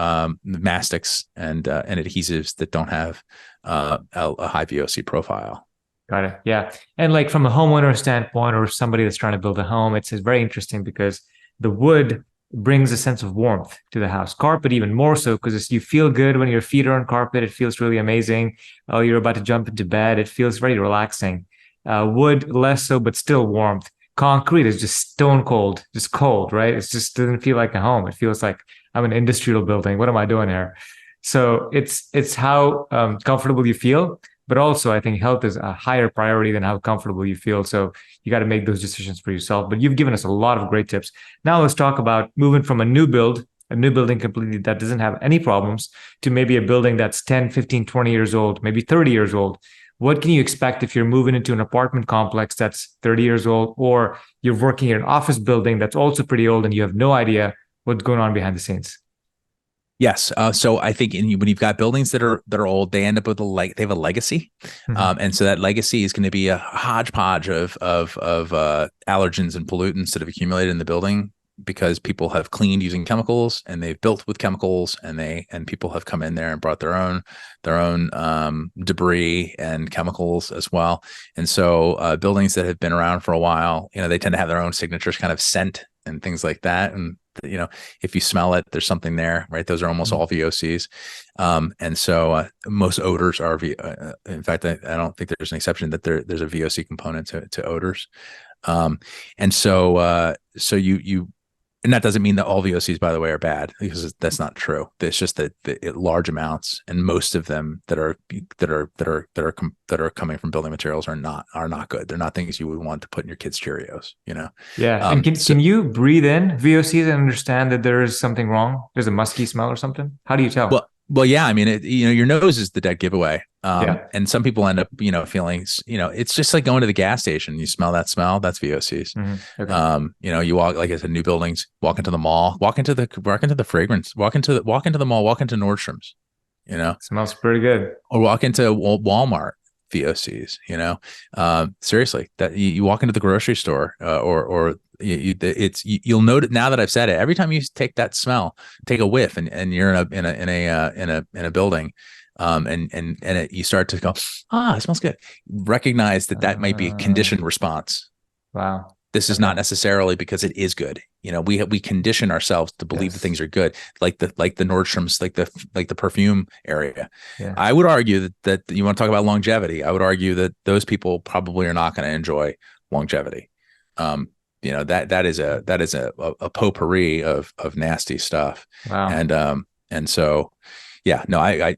mastics and adhesives that don't have a high VOC profile. Got it. Yeah. And like from a homeowner standpoint, or somebody that's trying to build a home, it's very interesting because the wood brings a sense of warmth to the house. Carpet even more so, because you feel good when your feet are on carpet. It feels really amazing. Oh, you're about to jump into bed. It feels very relaxing. Wood, less so, but still warmth. Concrete is just stone cold, just cold, right? It just doesn't feel like a home. It feels like I'm in an industrial building. What am I doing here? So it's how comfortable you feel. But also, I think health is a higher priority than how comfortable you feel. So you got to make those decisions for yourself. But you've given us a lot of great tips. Now let's talk about moving from a new building completely that doesn't have any problems, to maybe a building that's 10, 15, 20 years old, maybe 30 years old. What can you expect if you're moving into an apartment complex that's 30 years old, or you're working in an office building that's also pretty old and you have no idea what's going on behind the scenes? Yes. So I think when you've got buildings that are old, they end up with they have a legacy, and so that legacy is going to be a hodgepodge of allergens and pollutants that have accumulated in the building because people have cleaned using chemicals, and they've built with chemicals, and people have come in there and brought their own debris and chemicals as well. And so buildings that have been around for a while, they tend to have their own signatures, kind of scent and things like that. And if you smell it, there's something there, right? Those are almost all VOCs. And so most odors are, in fact, I don't think there's an exception that there's a VOC component to odors. And so and that doesn't mean that all VOCs, by the way, are bad, because that's not true. It's just that large amounts, and most of them that are coming from building materials are not good. They're not things you would want to put in your kids' Cheerios. Yeah. And can you breathe in VOCs and understand that there is something wrong? There's a musky smell or something? How do you tell? Well, Well, yeah, I mean, your nose is the dead giveaway. Yeah. And some people end up, feeling, it's just like going to the gas station. You smell that smell, that's VOCs. Okay. You walk, like I said, new buildings, walk into the mall, walk into the fragrance, walk into the mall, walk into Nordstrom's, Smells pretty good. or walk into Walmart, VOCs, seriously, that you walk into the grocery store, or you'll note now that I've said it, every time you take that smell, take a whiff, and you're in a building, you start to go, it smells good. Recognize that might be a conditioned response. Wow. This is not necessarily because it is good. We condition ourselves to believe that things are good, like the Nordstrom's, like the perfume area. Yeah. I would argue that you want to talk about longevity. I would argue that those people probably are not going to enjoy longevity. That is a potpourri of nasty stuff. Wow. And so, yeah, no, I'm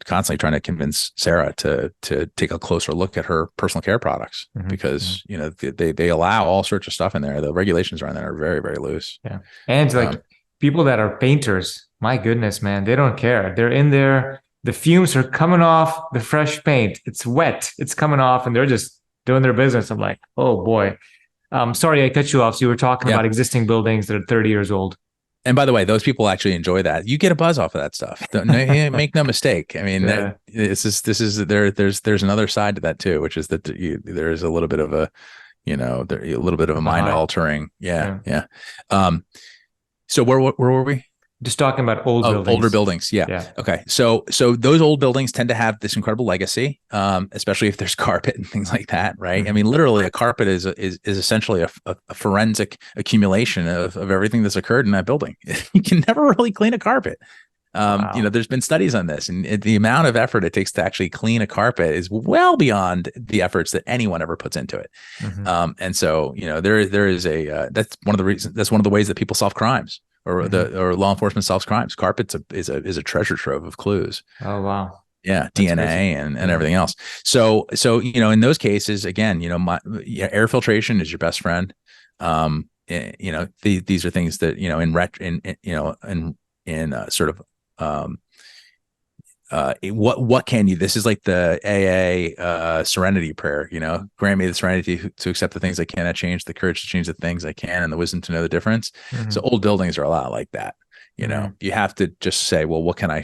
constantly trying to convince Sarah to take a closer look at her personal care products, because they allow all sorts of stuff in there. The regulations around that are very, very loose. Yeah. And like people that are painters, my goodness, man, they don't care. They're in there. The fumes are coming off the fresh paint. It's wet. It's coming off, and they're just doing their business. I'm like, oh boy. Sorry, I cut you off. So you were talking about existing buildings that are 30 years old. And by the way, those people actually enjoy that. You get a buzz off of that stuff. Make no mistake. I mean, there's another side to that too, which is that there's a little bit of a, mind altering. Yeah. So where were we? Just talking about buildings. Older buildings. Yeah. Okay. So those old buildings tend to have this incredible legacy, especially if there's carpet and things like that, right? I mean, literally, a carpet is essentially a forensic accumulation of everything that's occurred in that building. You can never really clean a carpet. Wow. There's been studies on this, and the amount of effort it takes to actually clean a carpet is well beyond the efforts that anyone ever puts into it. And so, there is that's one of the reasons. That's one of the ways that people solve crimes. Or law enforcement solves crimes. Carpets is a treasure trove of clues. Oh wow! Yeah, that's DNA and everything else. So in those cases, again, air filtration is your best friend. These are things that what can you? This is like the AA serenity prayer. Grant me the serenity to accept the things I cannot change, the courage to change the things I can, and the wisdom to know the difference. So old buildings are a lot like that. You have to just say, well, what can I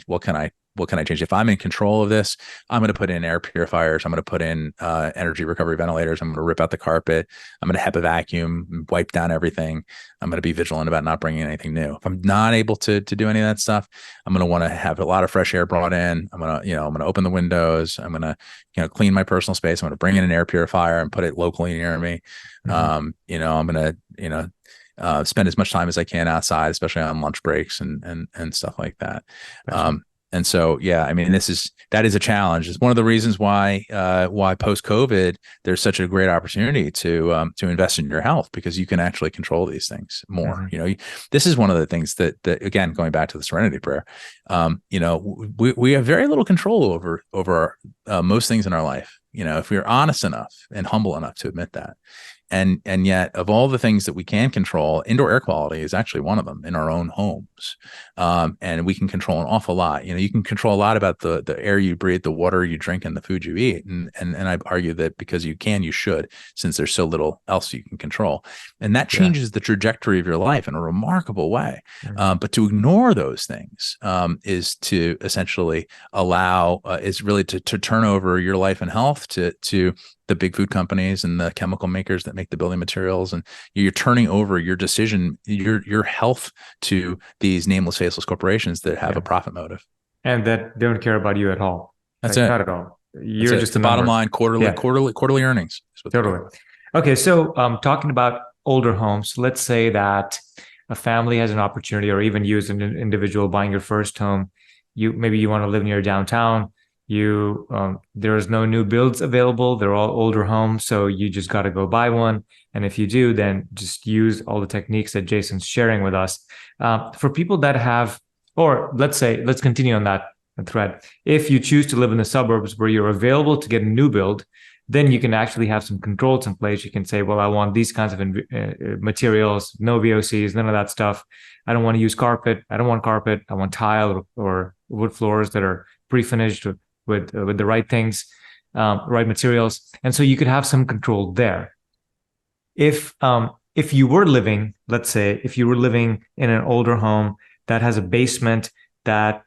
change? If I'm in control of this, I'm going to put in air purifiers. I'm going to put in energy recovery ventilators. I'm going to rip out the carpet. I'm going to HEPA vacuum, wipe down everything. I'm going to be vigilant about not bringing anything new. If I'm not able to do any of that stuff, I'm going to want to have a lot of fresh air brought in. I'm going to open the windows. I'm going to clean my personal space. I'm going to bring in an air purifier and put it locally near me. I'm going to spend as much time as I can outside, especially on lunch breaks and stuff like that. And so, yeah, I mean, that is a challenge. It's one of the reasons why post-COVID, there's such a great opportunity to invest in your health, because you can actually control these things more. This is one of the things that again, going back to the serenity prayer, we have very little control over most things in our life. If we're honest enough and humble enough to admit that. And yet, of all the things that we can control, indoor air quality is actually one of them in our own homes. And we can control an awful lot. You can control a lot about the air you breathe, the water you drink, and the food you eat. And I argue that because you should, since there's so little else you can control. And that changes the trajectory of your life in a remarkable way. But to ignore those things is to essentially is really to turn over your life and health to the big food companies and the chemical makers that make the building materials, and you're turning over your health to these nameless, faceless corporations that have a profit motive and that don't care about you at all. That's it. Not at all. You're just the bottom line. Quarterly earnings. Totally. Okay, so talking about older homes, let's say that a family has an opportunity, or even you as an individual buying your first home. Maybe you want to live near downtown. There's no new builds available. They're all older homes. So you just got to go buy one. And if you do, then just use all the techniques that Jason's sharing with us. For people that have, or let's continue on that thread. If you choose to live in the suburbs where you're available to get a new build, then you can actually have some controls in place. You can say, well, I want these kinds of materials, no VOCs, none of that stuff. I don't want to use carpet. I don't want carpet. I want tile or wood floors that are pre-finished with the right things, right materials. And so you could have some control there. If you were living, let's say, if you were living in an older home that has a basement that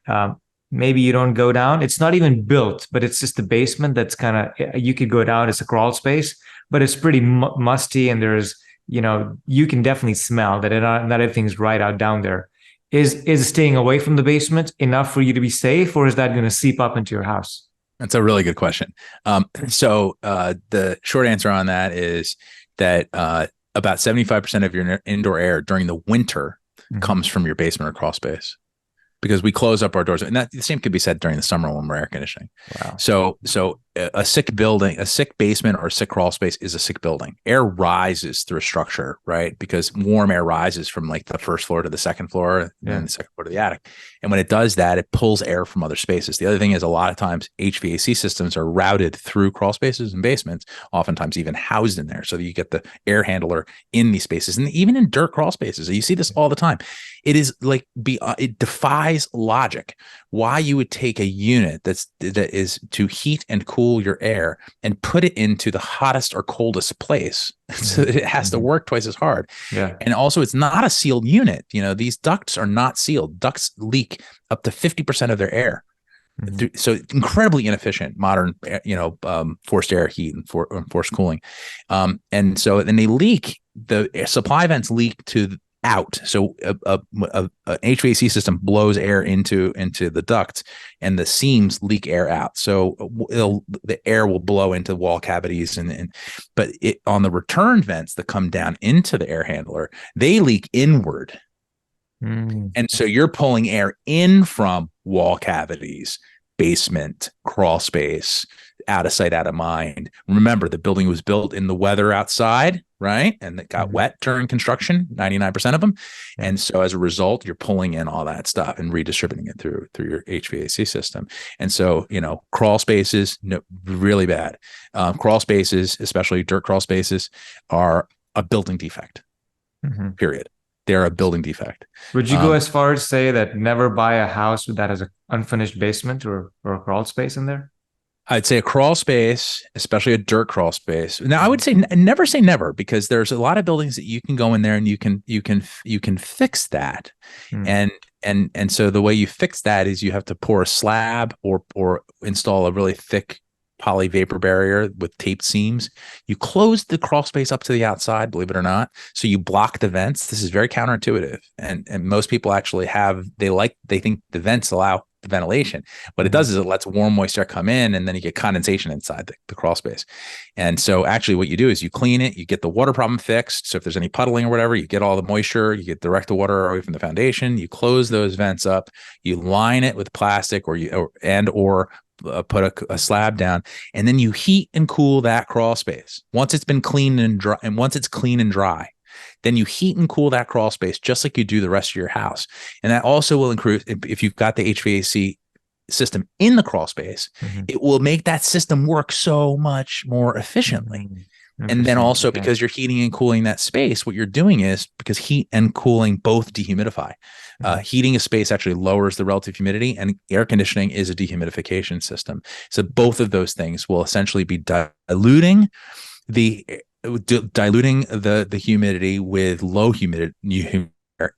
maybe you don't go down, it's not even built, but it's just the basement that's kind of, you could go down, it's a crawl space, but it's pretty musty, and there's, you can definitely smell that not everything's right out down there. Is staying away from the basement enough for you to be safe, or is that going to seep up into your house? That's a really good question. The short answer on that is that about 75% of your indoor air during the winter comes from your basement or crawl space, because we close up our doors. And the same could be said during the summer when we're air conditioning. Wow. So a sick building, a sick basement or a sick crawl space is a sick building. Air rises through a structure, right? Because warm air rises from like the first floor to the second floor, and then the second floor to the attic. And when it does that, it pulls air from other spaces. The other thing is, a lot of times HVAC systems are routed through crawl spaces and basements, oftentimes even housed in there, so that you get the air handler in these spaces. And even in dirt crawl spaces, you see this all the time. It is like, it defies logic why you would take a unit that is to heat and cool your air and put it into the hottest or coldest place, so that it has to work twice as hard. Yeah. And also, it's not a sealed unit. These ducts are not sealed. Ducts leak up to 50% of their air. So incredibly inefficient modern, forced air heat and forced cooling. And so then they leak, the supply vents leak out. So an HVAC system blows air into the ducts, and the seams leak air out. So the air will blow into wall cavities, but on the return vents that come down into the air handler, they leak inward. And so you're pulling air in from wall cavities, basement, crawl space, out of sight, out of mind. Remember, the building was built in the weather outside, right? And it got wet during construction, 99% of them. And so as a result, you're pulling in all that stuff and redistributing it through your HVAC system. And so, crawl spaces, really bad. Crawl spaces, especially dirt crawl spaces, are a building defect, period. They're a building defect. Would you go as far as say that never buy a house that has an unfinished basement or a crawl space in there? I'd say a crawl space, especially a dirt crawl space. Now, I would say never say never, because there's a lot of buildings that you can go in there and you can fix that. And so the way you fix that is you have to pour a slab or install a really thick poly vapor barrier with taped seams. You close the crawl space up to the outside, believe it or not. So you block the vents. This is very counterintuitive. And most people actually they think the vents allow the ventilation. What it does is it lets warm moisture come in, and then you get condensation inside the crawl space. And so actually what you do is you clean it, you get the water problem fixed. So if there's any puddling or whatever, you get all the moisture, you get direct the water away from the foundation, you close those vents up, you line it with plastic or put a slab down, and then you heat and cool that crawl space. Once it's been cleaned and dry, and once it's clean and dry, then you heat and cool that crawl space just like you do the rest of your house. And that also will increase, if you've got the HVAC system in the crawl space, it will make that system work so much more efficiently. And then also because you're heating and cooling that space, what you're doing is, because heat and cooling both dehumidify. Heating a space actually lowers the relative humidity, and air conditioning is a dehumidification system. So both of those things will essentially be diluting the humidity with low humidity,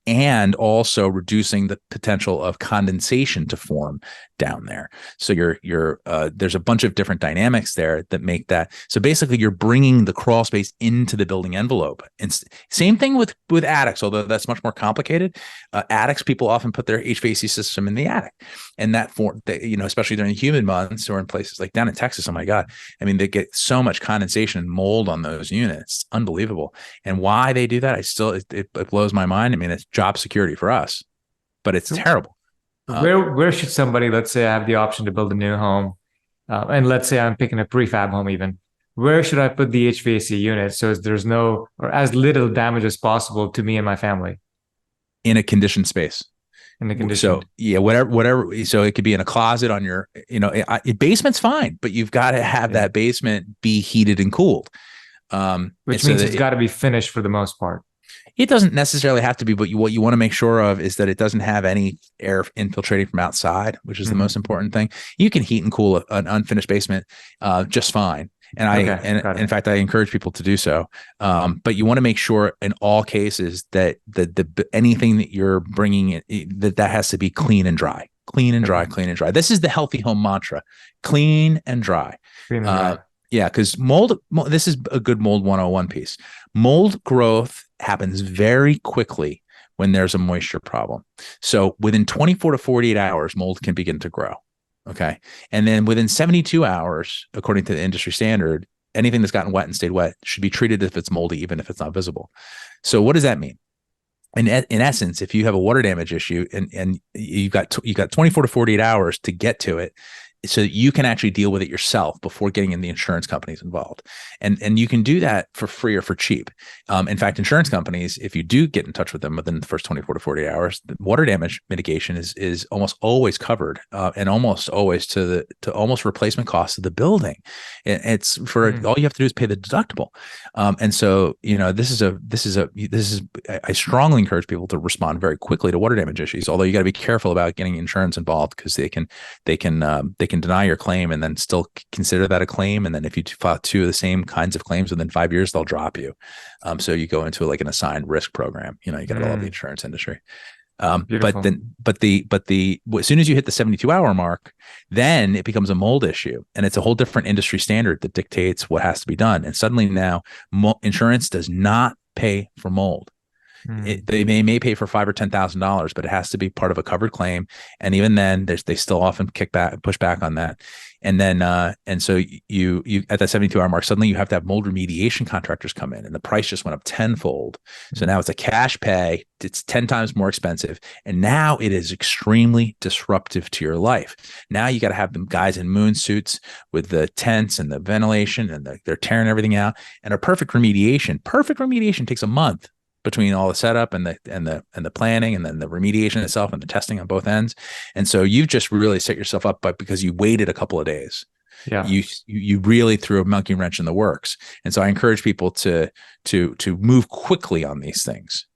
and also reducing the potential of condensation to form down there. So there's a bunch of different dynamics there that make that. So basically you're bringing the crawl space into the building envelope. And same thing with attics, although that's much more complicated. Attics, people often put their HVAC system in the attic, and especially during humid months or in places like down in Texas. Oh my God. I mean, they get so much condensation and mold on those units. It's unbelievable. And why they do that, it blows my mind. I mean, it's job security for us, but it's terrible. Where should somebody, let's say I have the option to build a new home, and let's say I'm picking a prefab home even, where should I put the HVAC unit so there's no, or as little damage as possible to me and my family? In a conditioned space. in the So conditioned. yeah, whatever. So it could be in a closet on your, basement's fine, but you've got to have Yeah. that basement be heated and cooled. And Which so means that it's got to be finished for the most part. it doesn't necessarily have to be, but what you want to make sure of is that it doesn't have any air infiltrating from outside, which is the most important thing. You can heat and cool an unfinished basement just fine. Okay, And got in it. fact, I encourage people to do so. But you want to make sure in all cases that the anything that you're bringing in, that has to be clean and dry, clean and dry, Okay, clean and dry. This is the healthy home mantra: clean and dry. clean and Uh, dry. yeah, because mold. This is a good mold 101 piece. Mold growth happens very quickly when there's a moisture problem. So within 24 to 48 hours, mold can begin to grow. Okay. And then within 72 hours, according to the industry standard, anything that's gotten wet and stayed wet should be treated if it's moldy, even if it's not visible. So what does that mean? In essence, if you have a water damage issue and you've got 24 to 48 hours to get to it, so that you can actually deal with it yourself before getting in the insurance companies involved. And you can do that for free or for cheap. In fact, insurance companies, if you do get in touch with them within the first 24 to 48 hours, the water damage mitigation is almost always covered and almost always to almost replacement costs of the building. It's for all you have to do is pay the deductible. And so, I strongly encourage people to respond very quickly to water damage issues, although you got to be careful about getting insurance involved because they can deny your claim and then still consider that a claim. And then if you file two of the same kinds of claims within 5 years, they'll drop you. So you go into like an assigned risk program. You got to love the insurance industry. Beautiful. As soon as you hit the 72-hour mark, then it becomes a mold issue, and it's a whole different industry standard that dictates what has to be done. And suddenly now, insurance does not pay for mold. They may pay for $5,000 or $10,000, but it has to be part of a covered claim. And even then, they still often push back on that. And then, and so you at that 72-hour mark, suddenly you have to have mold remediation contractors come in, and the price just went up tenfold. So now it's a cash pay. It's 10 times more expensive. And now it is extremely disruptive to your life. Now you got to have them guys in moon suits with the tents and the ventilation, and they're tearing everything out. And a perfect remediation takes a month between all the setup and the planning and then the remediation itself and the testing on both ends. And so you've just really set yourself up, but because you waited a couple of days, you really threw a monkey wrench in the works. And so I encourage people to move quickly on these things.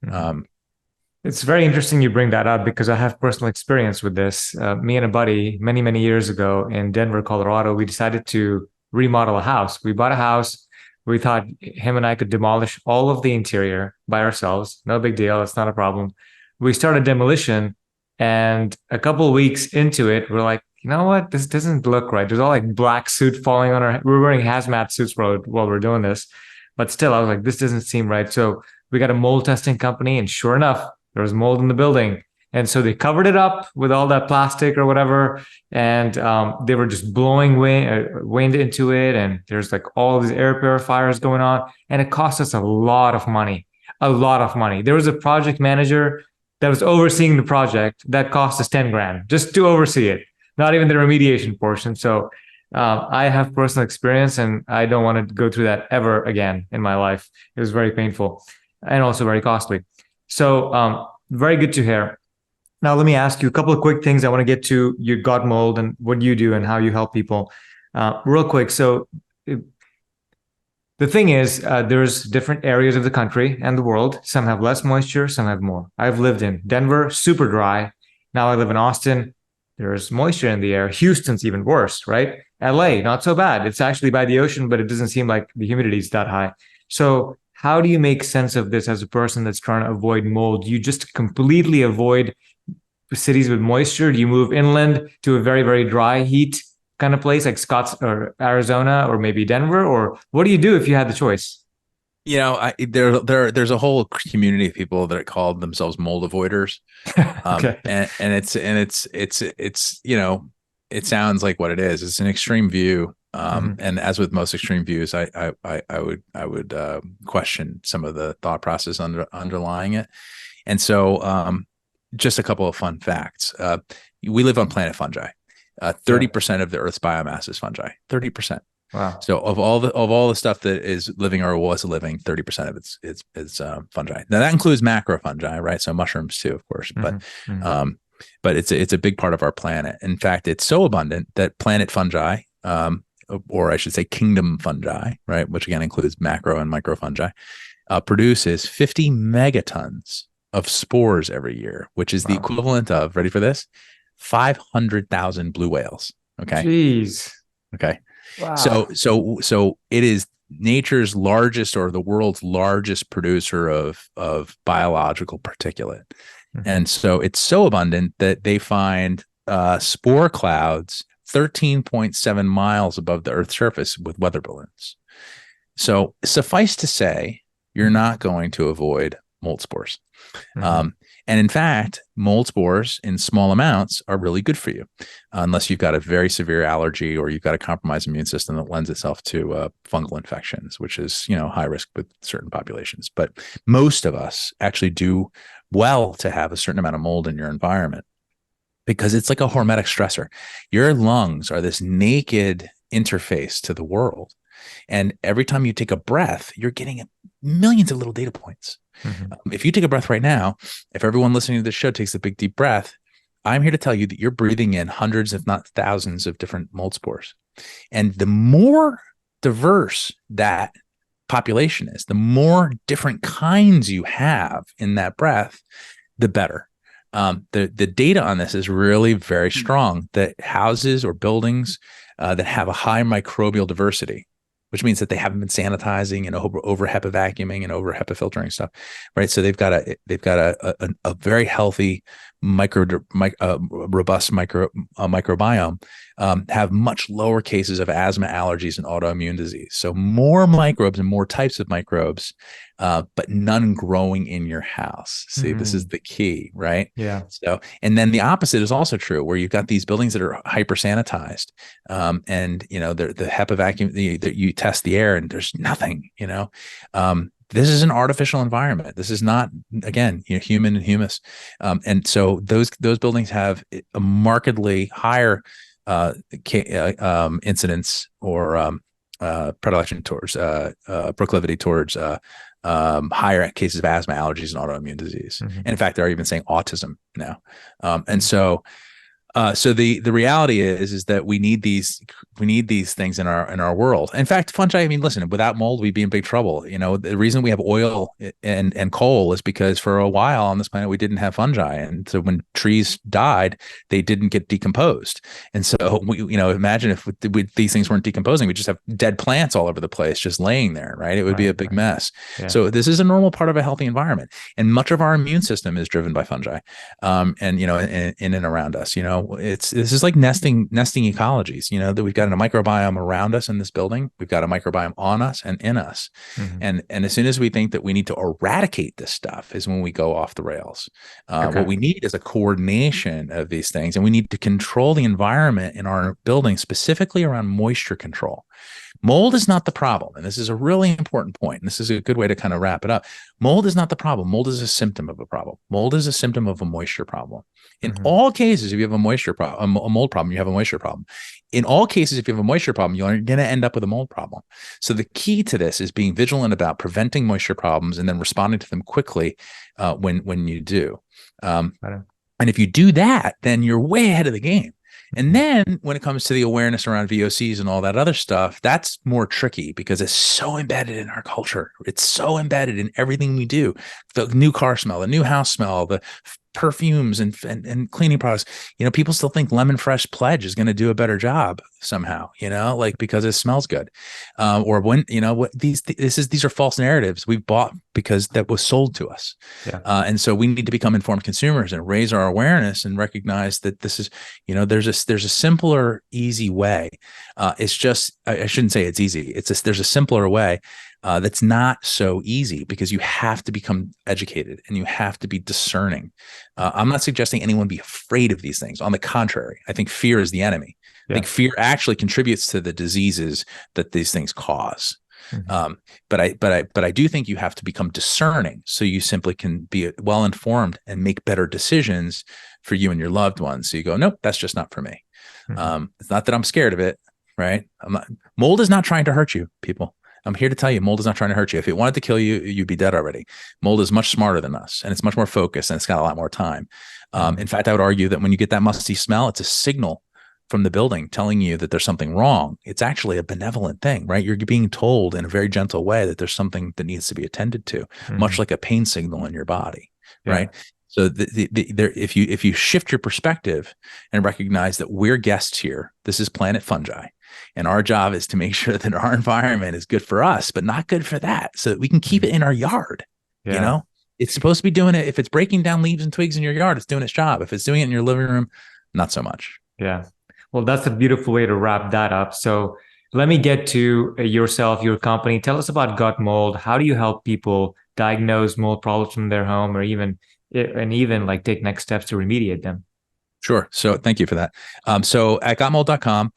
It's very interesting you bring that up because I have personal experience with this. Me and a buddy many, many years ago in Denver, Colorado, we decided to remodel a house. We bought a house. We thought him and I could demolish all of the interior by ourselves. No big deal. It's not a problem. We started demolition, and a couple of weeks into it, we're like, you know what? This doesn't look right. There's all like black soot falling on our. We're wearing hazmat suits while we're doing this, but still, I was like, this doesn't seem right. So we got a mold testing company, and sure enough, there was mold in the building. And so they covered it up with all that plastic or whatever. And they were just blowing wind into it. And there's like all these air purifiers going on. And it cost us a lot of money, a lot of money. There was a project manager that was overseeing the project that cost us 10 grand just to oversee it, not even the remediation portion. So I have personal experience, and I don't want to go through that ever again in my life. It was very painful and also very costly. So very good to hear. Now, let me ask you a couple of quick things. I want to get to your gut mold and what you do and how you help people real quick. So the thing is, there's different areas of the country and the world. Some have less moisture, some have more. I've lived in Denver, super dry. Now I live in Austin. There's moisture in the air. Houston's even worse, right? LA, not so bad. It's actually by the ocean, but it doesn't seem like the humidity is that high. So how do you make sense of this as a person that's trying to avoid mold? You just completely avoid cities with moisture? Do you move inland to a very, very dry heat kind of place like Scotts or Arizona or maybe Denver? Or what do you do if you had the choice? There's a whole community of people that call themselves mold avoiders. Okay. And it's it sounds like what it is. It's an extreme view. And as with most extreme views, I would question some of the thought process underlying it. And so just a couple of fun facts. We live on planet fungi. 30% of the Earth's biomass is fungi. 30%. Wow. So of all the stuff that is living or was living, 30% of it's fungi. Now that includes macro fungi, right? So mushrooms too, of course. But But it's a big part of our planet. In fact, it's so abundant that planet fungi, or I should say kingdom fungi, right, which again includes macro and micro fungi, produces 50 megatons of spores every year, which is the equivalent of, ready for this, 500,000 blue whales. Okay. Jeez. Okay. Wow. So it is nature's largest, or the world's largest, producer of biological particulate. And so it's so abundant that they find spore clouds 13.7 miles above the Earth's surface with weather balloons. So suffice to say, you're not going to avoid mold spores. And in fact, mold spores in small amounts are really good for you, unless you've got a very severe allergy or you've got a compromised immune system that lends itself to fungal infections, which is, high risk with certain populations. But most of us actually do well to have a certain amount of mold in your environment, because it's like a hormetic stressor. Your lungs are this naked interface to the world. And every time you take a breath, you're getting millions of little data points. If you take a breath right now, if everyone listening to this show takes a big, deep breath, I'm here to tell you that you're breathing in hundreds, if not thousands, of different mold spores. And the more diverse that population is, the more different kinds you have in that breath, the better. The data on this is really very strong, that houses or buildings that have a high microbial diversity, which means that they haven't been sanitizing and over HEPA vacuuming and over HEPA filtering stuff, right? So they've got a very healthy robust microbiome, have much lower cases of asthma, allergies, and autoimmune disease. So more microbes and more types of microbes, but none growing in your house. See, this is the key, right? Yeah. So, and then the opposite is also true, where you've got these buildings that are hyper sanitized, and the HEPA vacuum, that you test the air and there's nothing. This is an artificial environment. This is not, again, human and humus. And so those buildings have a markedly higher incidence or predilection towards proclivity towards higher cases of asthma, allergies, and autoimmune disease. And in fact, they're even saying autism now. And so the reality is that we need these things in our world. In fact, fungi, I mean, listen, without mold, we'd be in big trouble. The reason we have oil and coal is because for a while on this planet, we didn't have fungi. And so when trees died, they didn't get decomposed. And so imagine if these things weren't decomposing, we just have dead plants all over the place, just laying there, right? It would be a big mess. Yeah. So this is a normal part of a healthy environment. And much of our immune system is driven by fungi, and in and around us. This is like nesting ecologies, that we've got a microbiome around us in this building. We've got a microbiome on us and in us. And as soon as we think that we need to eradicate this stuff is when we go off the rails. What we need is a coordination of these things, and we need to control the environment in our building, specifically around moisture control. Mold is not the problem. And this is a really important point. And this is a good way to kind of wrap it up. Mold is not the problem. Mold is a symptom of a problem. Mold is a symptom of a moisture problem. In all cases, if you have a moisture problem, a mold problem, you have a moisture problem. In all cases, if you have a moisture problem, you're going to end up with a mold problem. So the key to this is being vigilant about preventing moisture problems and then responding to them quickly when you do. And if you do that, then you're way ahead of the game. And then when it comes to the awareness around VOCs and all that other stuff, that's more tricky because it's so embedded in our culture. It's so embedded in everything we do. The new car smell, the new house smell, the perfumes and cleaning products. People still think Lemon Fresh Pledge is going to do a better job somehow, because it smells good. Or when, these are false narratives we've bought because that was sold to us. Yeah. And so we need to become informed consumers and raise our awareness and recognize that this is, there's a simpler, easy way. It's just, I shouldn't say it's easy. There's a simpler way. That's not so easy because you have to become educated and you have to be discerning. I'm not suggesting anyone be afraid of these things. On the contrary, I think fear is the enemy. Yeah. I think fear actually contributes to the diseases that these things cause. But I do think you have to become discerning so you simply can be well informed and make better decisions for you and your loved ones. So you go, nope, that's just not for me. It's not that I'm scared of it, right? Mold is not trying to hurt you, people. I'm here to tell you, mold is not trying to hurt you. If it wanted to kill you, you'd be dead already. Mold is much smarter than us, and it's much more focused, and it's got a lot more time. In fact, I would argue that when you get that musty smell, it's a signal from the building telling you that there's something wrong. It's actually a benevolent thing, right? You're being told in a very gentle way that there's something that needs to be attended to, much like a pain signal in your body, right? So if you shift your perspective and recognize that we're guests here, this is Planet Fungi, and our job is to make sure that our environment is good for us, but not good for that, so that we can keep it in our yard. You know, it's supposed to be doing it. If it's breaking down leaves and twigs in your yard, it's doing its job. If it's doing it in your living room, not so much. Yeah. Well, that's a beautiful way to wrap that up. So let me get to yourself, your company. Tell us about Gut Mold. How do you help people diagnose mold problems from their home, or even like take next steps to remediate them? Sure. So thank you for that. So at gotmold.com,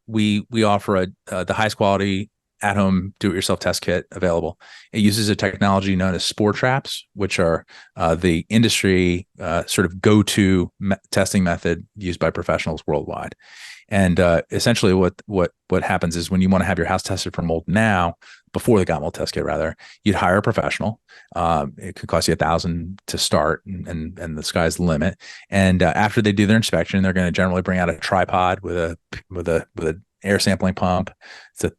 we offer the highest quality at-home do-it-yourself test kit available. It uses a technology known as spore traps, which are the industry sort of go-to testing method used by professionals worldwide. And essentially what happens is when you want to have your house tested for mold now, before the Got Mold test kit, rather, you'd hire a professional. It could cost you $1,000 to start, and the sky's the limit. And after they do their inspection, they're going to generally bring out a tripod with a air sampling pump. It's a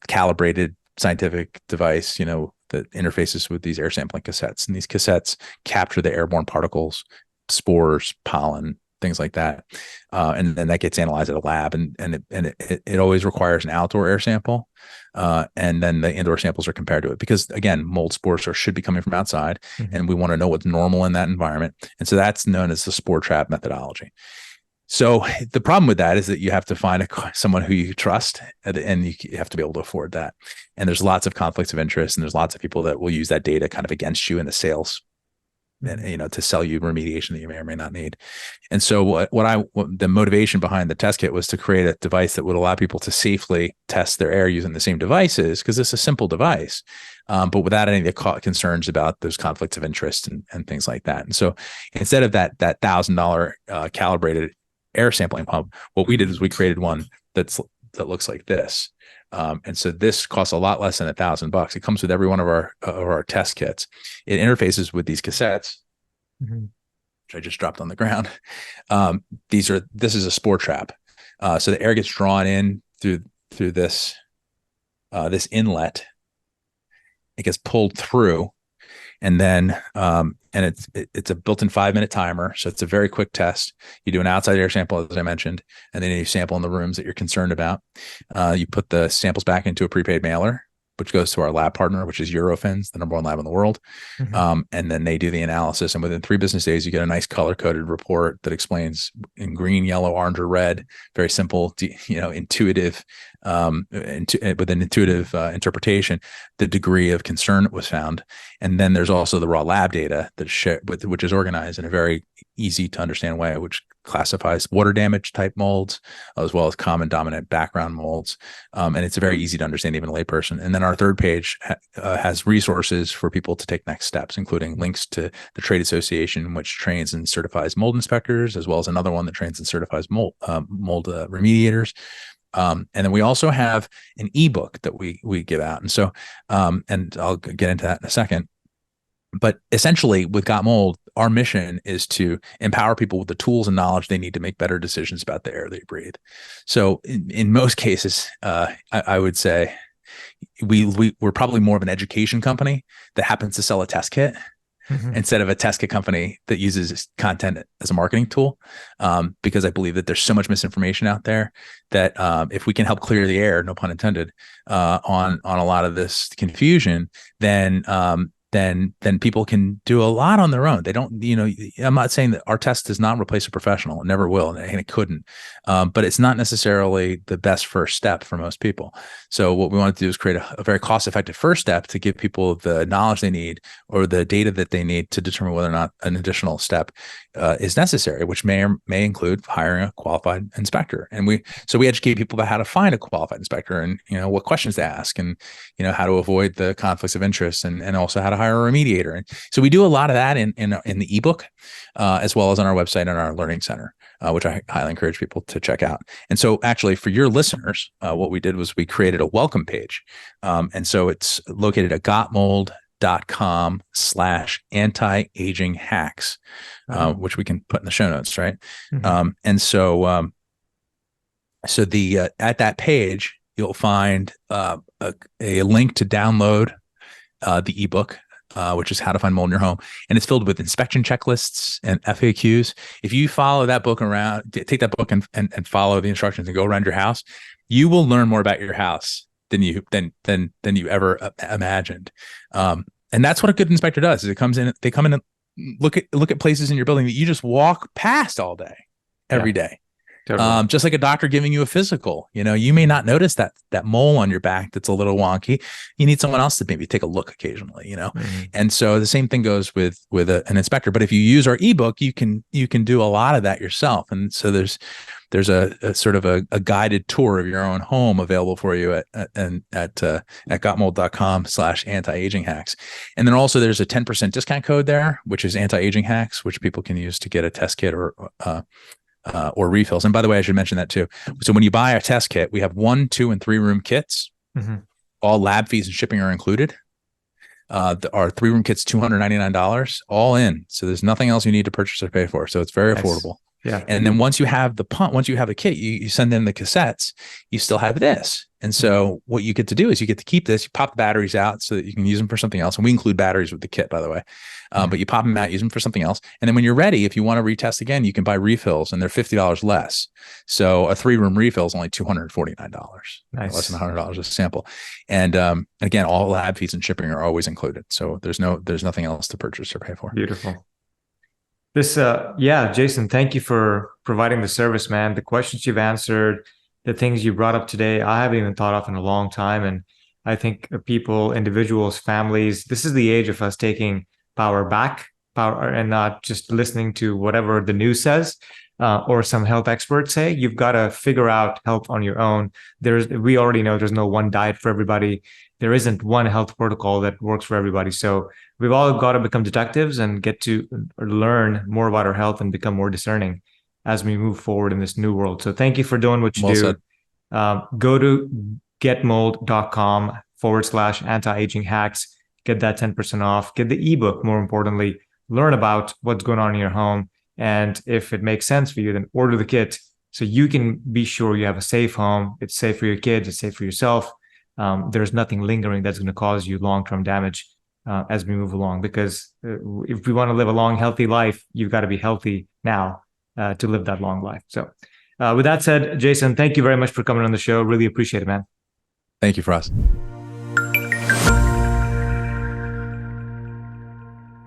calibrated scientific device, that interfaces with these air sampling cassettes, and these cassettes capture the airborne particles, spores, pollen, things like that, and then that gets analyzed at a lab, and it always requires an outdoor air sample, and then the indoor samples are compared to it, because again, mold spores should be coming from outside, and we want to know what's normal in that environment, and so that's known as the spore trap methodology. So the problem with that is that you have to find someone who you trust, and you have to be able to afford that. And there's lots of conflicts of interest, and there's lots of people that will use that data kind of against you in the sales, and to sell you remediation that you may or may not need. And so the motivation behind the test kit was to create a device that would allow people to safely test their air using the same devices, because it's a simple device, but without any of the concerns about those conflicts of interest and things like that. And so instead of that $1,000 calibrated air sampling pump, what we did is we created one that looks like this. And so this costs a lot less than $1,000. It comes with every one of our test kits. It interfaces with these cassettes, which I just dropped on the ground. This is a spore trap. So the air gets drawn in through this inlet. It gets pulled through, and then it's a built-in 5-minute timer. So it's a very quick test. You do an outside air sample, as I mentioned, and then you sample in the rooms that you're concerned about. You put the samples back into a prepaid mailer, which goes to our lab partner, which is Eurofins, the #1 lab in the world. And then they do the analysis. And within 3 business days, you get a nice color-coded report that explains in green, yellow, orange, or red, very simple, intuitive, with an intuitive interpretation, the degree of concern that was found. And then there's also the raw lab data which is organized in a very easy to understand way, which classifies water damage type molds as well as common dominant background molds. And it's very easy to understand, even a layperson. And then our third page has resources for people to take next steps, including links to the trade association, which trains and certifies mold inspectors, as well as another one that trains and certifies mold remediators. And then we also have an ebook that we give out. And so, and I'll get into that in a second. But essentially, with Got Mold, our mission is to empower people with the tools and knowledge they need to make better decisions about the air they breathe. So in most cases, I would say we're probably more of an education company that happens to sell a test kit instead of a test kit company that uses content as a marketing tool. Because I believe that there's so much misinformation out there that if we can help clear the air, no pun intended, on a lot of this confusion, then people can do a lot on their own. They don't, I'm not saying that our test does not replace a professional. It never will, and it couldn't. But it's not necessarily the best first step for most people. So what we want to do is create a very cost-effective first step to give people the knowledge they need or the data that they need to determine whether or not an additional step is necessary, which may include hiring a qualified inspector. And we educate people about how to find a qualified inspector, and what questions to ask, and how to avoid the conflicts of interest, and also how to hire hire a mediator. And so we do a lot of that in the ebook, as well as on our website and our learning center, which I highly encourage people to check out. And so actually for your listeners, what we did was we created a welcome page. And so it's located at gotmold.com/anti-aging hacks, which we can put in the show notes. Right. And so, so the, at that page, you'll find a link to download the ebook, which is How to Find Mold in Your Home. And it's filled with inspection checklists and FAQs. If you follow that book around, take that book and follow the instructions and go around your house, you will learn more about your house than you ever imagined. And that's what a good inspector does, is they come in and look at places in your building that you just walk past all day, every day. Totally. Just like a doctor giving you a physical, you may not notice that mole on your back that's a little wonky. You need someone else to maybe take a look occasionally, And so the same thing goes with an inspector. But if you use our ebook, you can do a lot of that yourself. And so there's a sort of a guided tour of your own home available for you at gotmold.com/anti-aging hacks. And then also there's a 10% discount code there, which is anti-aging hacks, which people can use to get a test kit or refills. And by the way, I should mention that too. So when you buy a test kit, we have 1, 2, and 3 room kits. All lab fees and shipping are included. Our 3-room kit's $299 all in. So there's nothing else you need to purchase or pay for. So it's very affordable. Yeah. And then once you have the kit, you send in the cassettes, you still have this. And so what you get to do is you get to keep this, you pop the batteries out so that you can use them for something else. And we include batteries with the kit, by the way. But you pop them out, use them for something else. And then when you're ready, if you want to retest again, you can buy refills, and they're $50 less. So a 3-room refill is only $249, less than $100 a sample. And again, all lab fees and shipping are always included. So there's nothing else to purchase or pay for. Beautiful. Jason, thank you for providing the service, man. The questions you've answered, the things you brought up today, I haven't even thought of in a long time. And I think people, individuals, families, this is the age of us taking power back, and not just listening to whatever the news says or some health experts say. You've got to figure out health on your own. We already know there's no one diet for everybody. There isn't one health protocol that works for everybody. So we've all got to become detectives and get to learn more about our health and become more discerning as we move forward in this new world. So thank you for doing what you do. Go to getmold.com/anti-aging hacks. Get that 10% off. Get the ebook, more importantly. Learn about what's going on in your home. And if it makes sense for you, then order the kit so you can be sure you have a safe home. It's safe for your kids. It's safe for yourself. There's nothing lingering that's going to cause you long-term damage as we move along. Because if we want to live a long, healthy life, you've got to be healthy now to live that long life. So with that said, Jason, thank you very much for coming on the show. Really appreciate it, man. Thank you, Faraz.